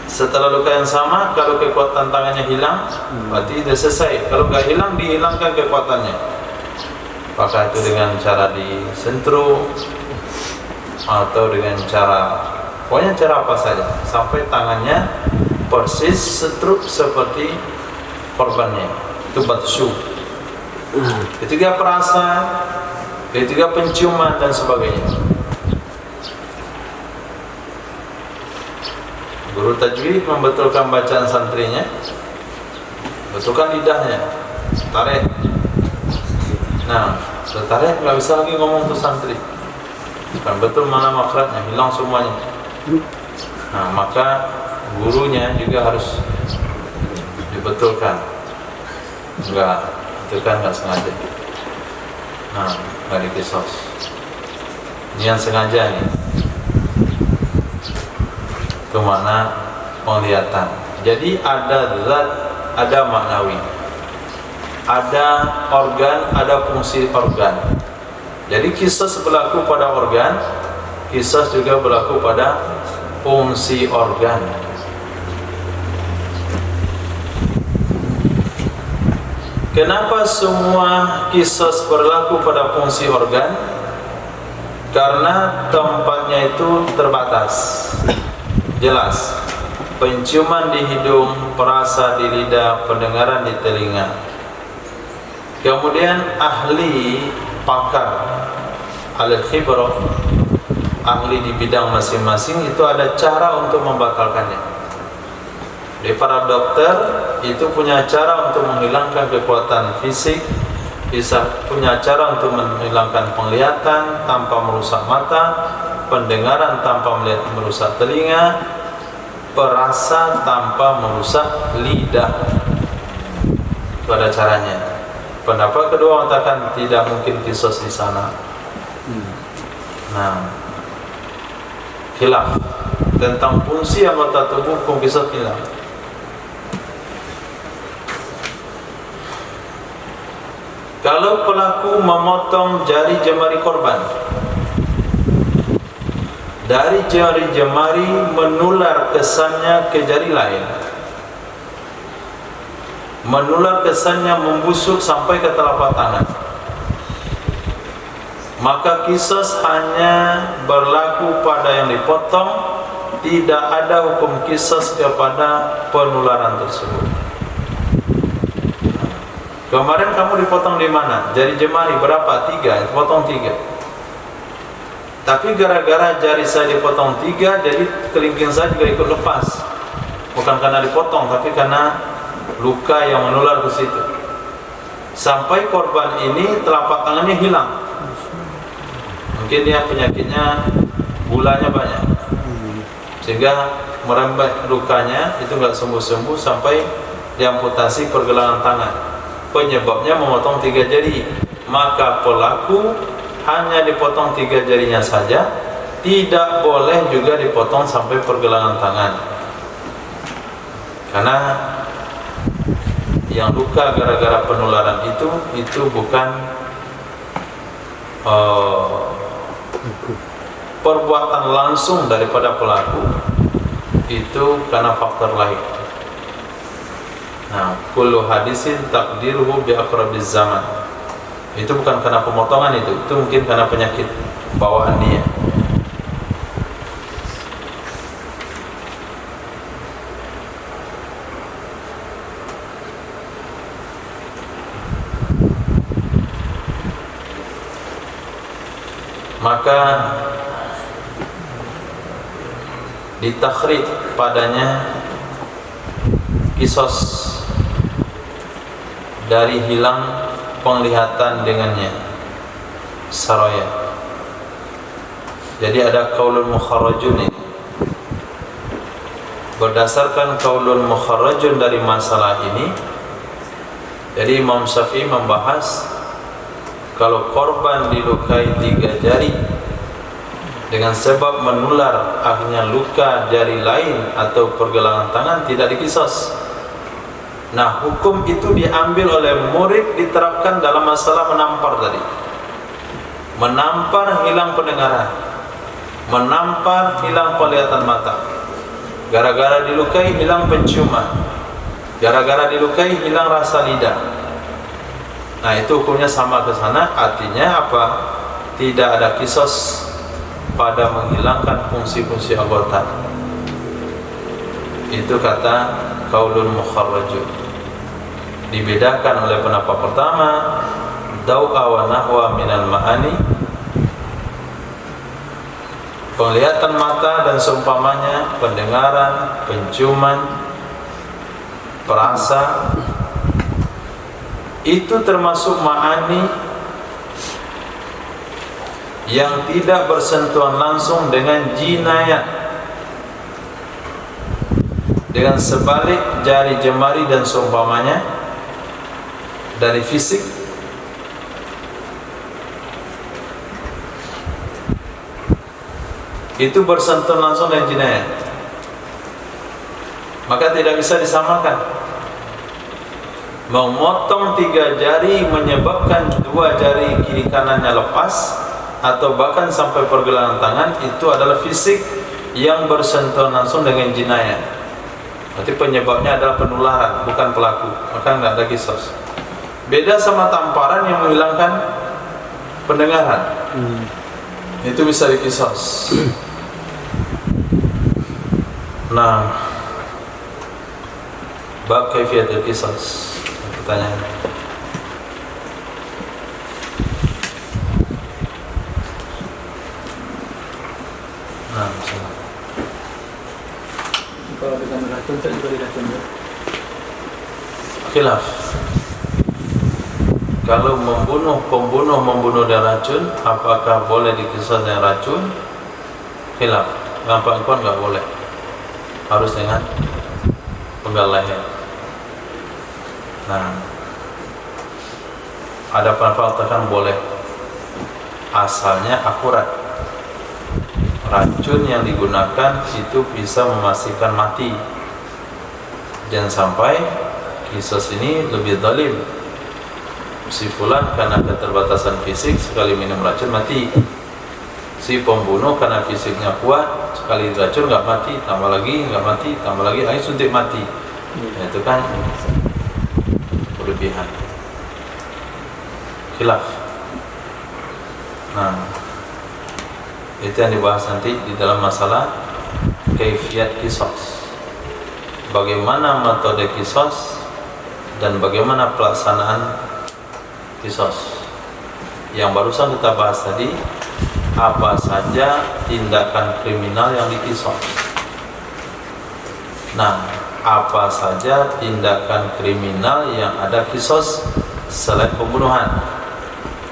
Setelah luka yang sama, kalau kekuatan tangannya hilang, berarti sudah selesai. Kalau nggak hilang, dihilangkan kekuatannya. Apakah itu dengan cara disentru atau dengan cara, pokoknya cara apa saja, sampai tangannya persis setruk seperti korbannya. Itu batsu. Ketiga perasa, ketiga penciuman dan sebagainya. Guru tajwid membetulkan bacaan santrinya, betulkan lidahnya, tarik. Nah, tarik nggak bisa lagi ngomong tuh santri, kan betul mana makhrajnya, hilang semuanya. Nah, maka gurunya juga harus dibetulkan. Enggak, itu kan nggak sengaja. Nah, nggak dikisos. Ini yang sengaja nih. Kemana penglihatan. Jadi ada zat, ada maknawi, ada organ, ada fungsi organ. Jadi kisos berlaku pada organ, kisos juga berlaku pada fungsi organ. Kenapa semua kisos berlaku pada fungsi organ? Karena tempatnya itu terbatas. Jelas, penciuman di hidung, perasa di lidah, pendengaran di telinga. Kemudian ahli pakar, al-khibrah, ahli di bidang masing-masing itu ada cara untuk membatalkannya. Di para dokter itu punya cara untuk menghilangkan kekuatan fisik, bisa punya cara untuk menghilangkan penglihatan tanpa merusak mata, pendengaran tanpa merusak telinga, perasa tanpa merusak lidah. Itu ada caranya. Pendapat kedua mengatakan tidak mungkin kisos di sana. Nah, khilaf tentang fungsi anggota tubuh hukum kisos khilaf. Kalau pelaku memotong jari jemari korban, dari jari jemari menular kesannya ke jari lain, menular kesannya membusuk sampai ke telapak tangan, maka kisos hanya berlaku pada yang dipotong, tidak ada hukum kisos kepada penularan tersebut. Kemarin kamu dipotong di mana? Jari jemari berapa? 3, potong 3. Tapi gara-gara jari saya dipotong 3, jadi kelingking saya juga ikut lepas. Bukan karena dipotong, tapi karena luka yang menular ke situ. Sampai korban ini telapak tangannya hilang. Mungkin dia penyakitnya gulanya banyak, sehingga merembet lukanya itu nggak sembuh-sembuh sampai diamputasi pergelangan tangan. Penyebabnya memotong 3 jari. Maka pelaku hanya dipotong 3 jarinya saja, tidak boleh juga dipotong sampai pergelangan tangan. Karena yang luka gara-gara penularan itu bukan perbuatan langsung daripada pelaku, itu karena faktor lain. Nah, kullu hadisin takdiruhu bi aqrabiz zaman. Itu bukan karena pemotongan, itu mungkin karena penyakit bawaan dia. Maka ditakhrij padanya kisos dari hilang penglihatan dengannya, saraya. Jadi ada qaulun mukharrajun ini. Berdasarkan qaulun mukharrajun dari masalah ini, jadi Imam Syafi'i membahas kalau korban dilukai 3 jari dengan sebab menular akhirnya luka jari lain atau pergelangan tangan, tidak dikisos. Nah, hukum itu diambil oleh murid, diterapkan dalam masalah menampar tadi. Menampar hilang pendengaran, menampar hilang penglihatan mata, gara-gara dilukai hilang penciuman, gara-gara dilukai hilang rasa lidah. Nah, itu hukumnya sama ke sana. Artinya apa? Tidak ada kisos pada menghilangkan fungsi-fungsi anggota. Itu kata qaulun mukharrajun. Dibedakan oleh pendapat pertama, dau'a wa nahwa minal ma'ani, penglihatan mata dan seumpamanya, pendengaran, penciuman, perasa, itu termasuk ma'ani yang tidak bersentuhan langsung dengan jinayat. Dengan sebalik jari jemari dan seumpamanya dari fisik, itu bersentuhan langsung dengan jinayat, maka tidak bisa disamakan. Memotong 3 jari menyebabkan 2 jari kiri kanannya lepas atau bahkan sampai pergelangan tangan, itu adalah fisik yang bersentuhan langsung dengan jinayat. Berarti penyebabnya adalah penularan, bukan pelaku, maka tidak ada kisos. Beda sama tamparan yang menghilangkan pendengaran, itu bisa dikisos. Nah, bab kaifiyatul qisas. Pertanyaan. Nah, misalnya. Kalau dengan racun saya juga diracun ya. Khilaf. Kalau pembunuh membunuh dengan racun, apakah boleh dikisah dengan racun? Khilaf. Gampang-gampang enggak boleh. Harus dengan penggal leher. Nah, ada pendapat katakan boleh, asalnya akurat. Racun yang digunakan itu bisa memastikan mati. Jangan sampai kisos ini lebih zalim. Si fulan karena keterbatasan fisik sekali minum racun mati. Si pembunuh karena fisiknya kuat sekali racun nggak mati, tambah lagi nggak mati, tambah lagi ayo suntik mati. Nah, itu kan berlebihan. Khilaf. Nah, itu yang dibahas nanti di dalam masalah kaifiyat qisas. Bagaimana metode qisas dan bagaimana pelaksanaan qisas. Yang barusan kita bahas tadi, apa saja tindakan kriminal yang diqisas. Nah, apa saja tindakan kriminal yang ada qisas selain pembunuhan.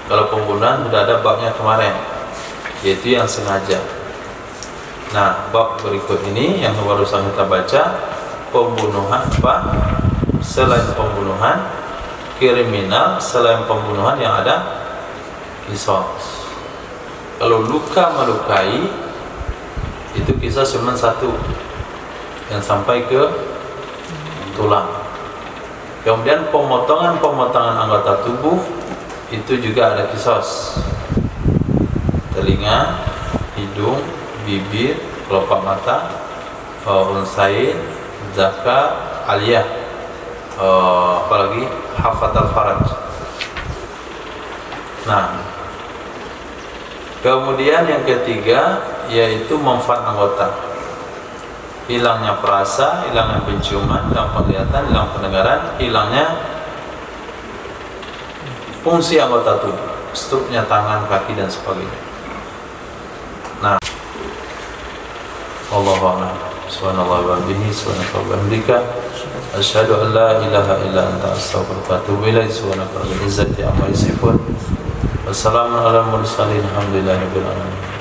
Kalau pembunuhan sudah ada babnya kemarin, yaitu yang sengaja. Nah, bab berikut ini yang barusan kita baca, pembunuhan apa? Selain pembunuhan, kriminal selain pembunuhan yang ada qisas. Kalau luka melukai, itu qisas cuma satu, yang sampai ke tulang. Kemudian pemotongan anggota tubuh itu juga ada kisos. Telinga, hidung, bibir, kelopak mata, unsain, zakar, aliyah, apalagi hafatal faraj. Nah, kemudian yang ketiga yaitu manfaat anggota. Hilangnya perasa, hilangnya penciuman, hilang penglihatan, hilang pendengaran, hilangnya fungsi anggota tubuh, struknya tangan, kaki dan sebagainya. Nah, Allahu a'lam. Subhanallah wa bihamdihi, subhanaka wa bihamdika, asyhadu an la ilaha illa anta, astaghfiruka wa atubu ilaik. Subhanaka rabbil izzati amma yasifun. Wassalamu ala mursalin, alhamdulillahi rabbil alamin.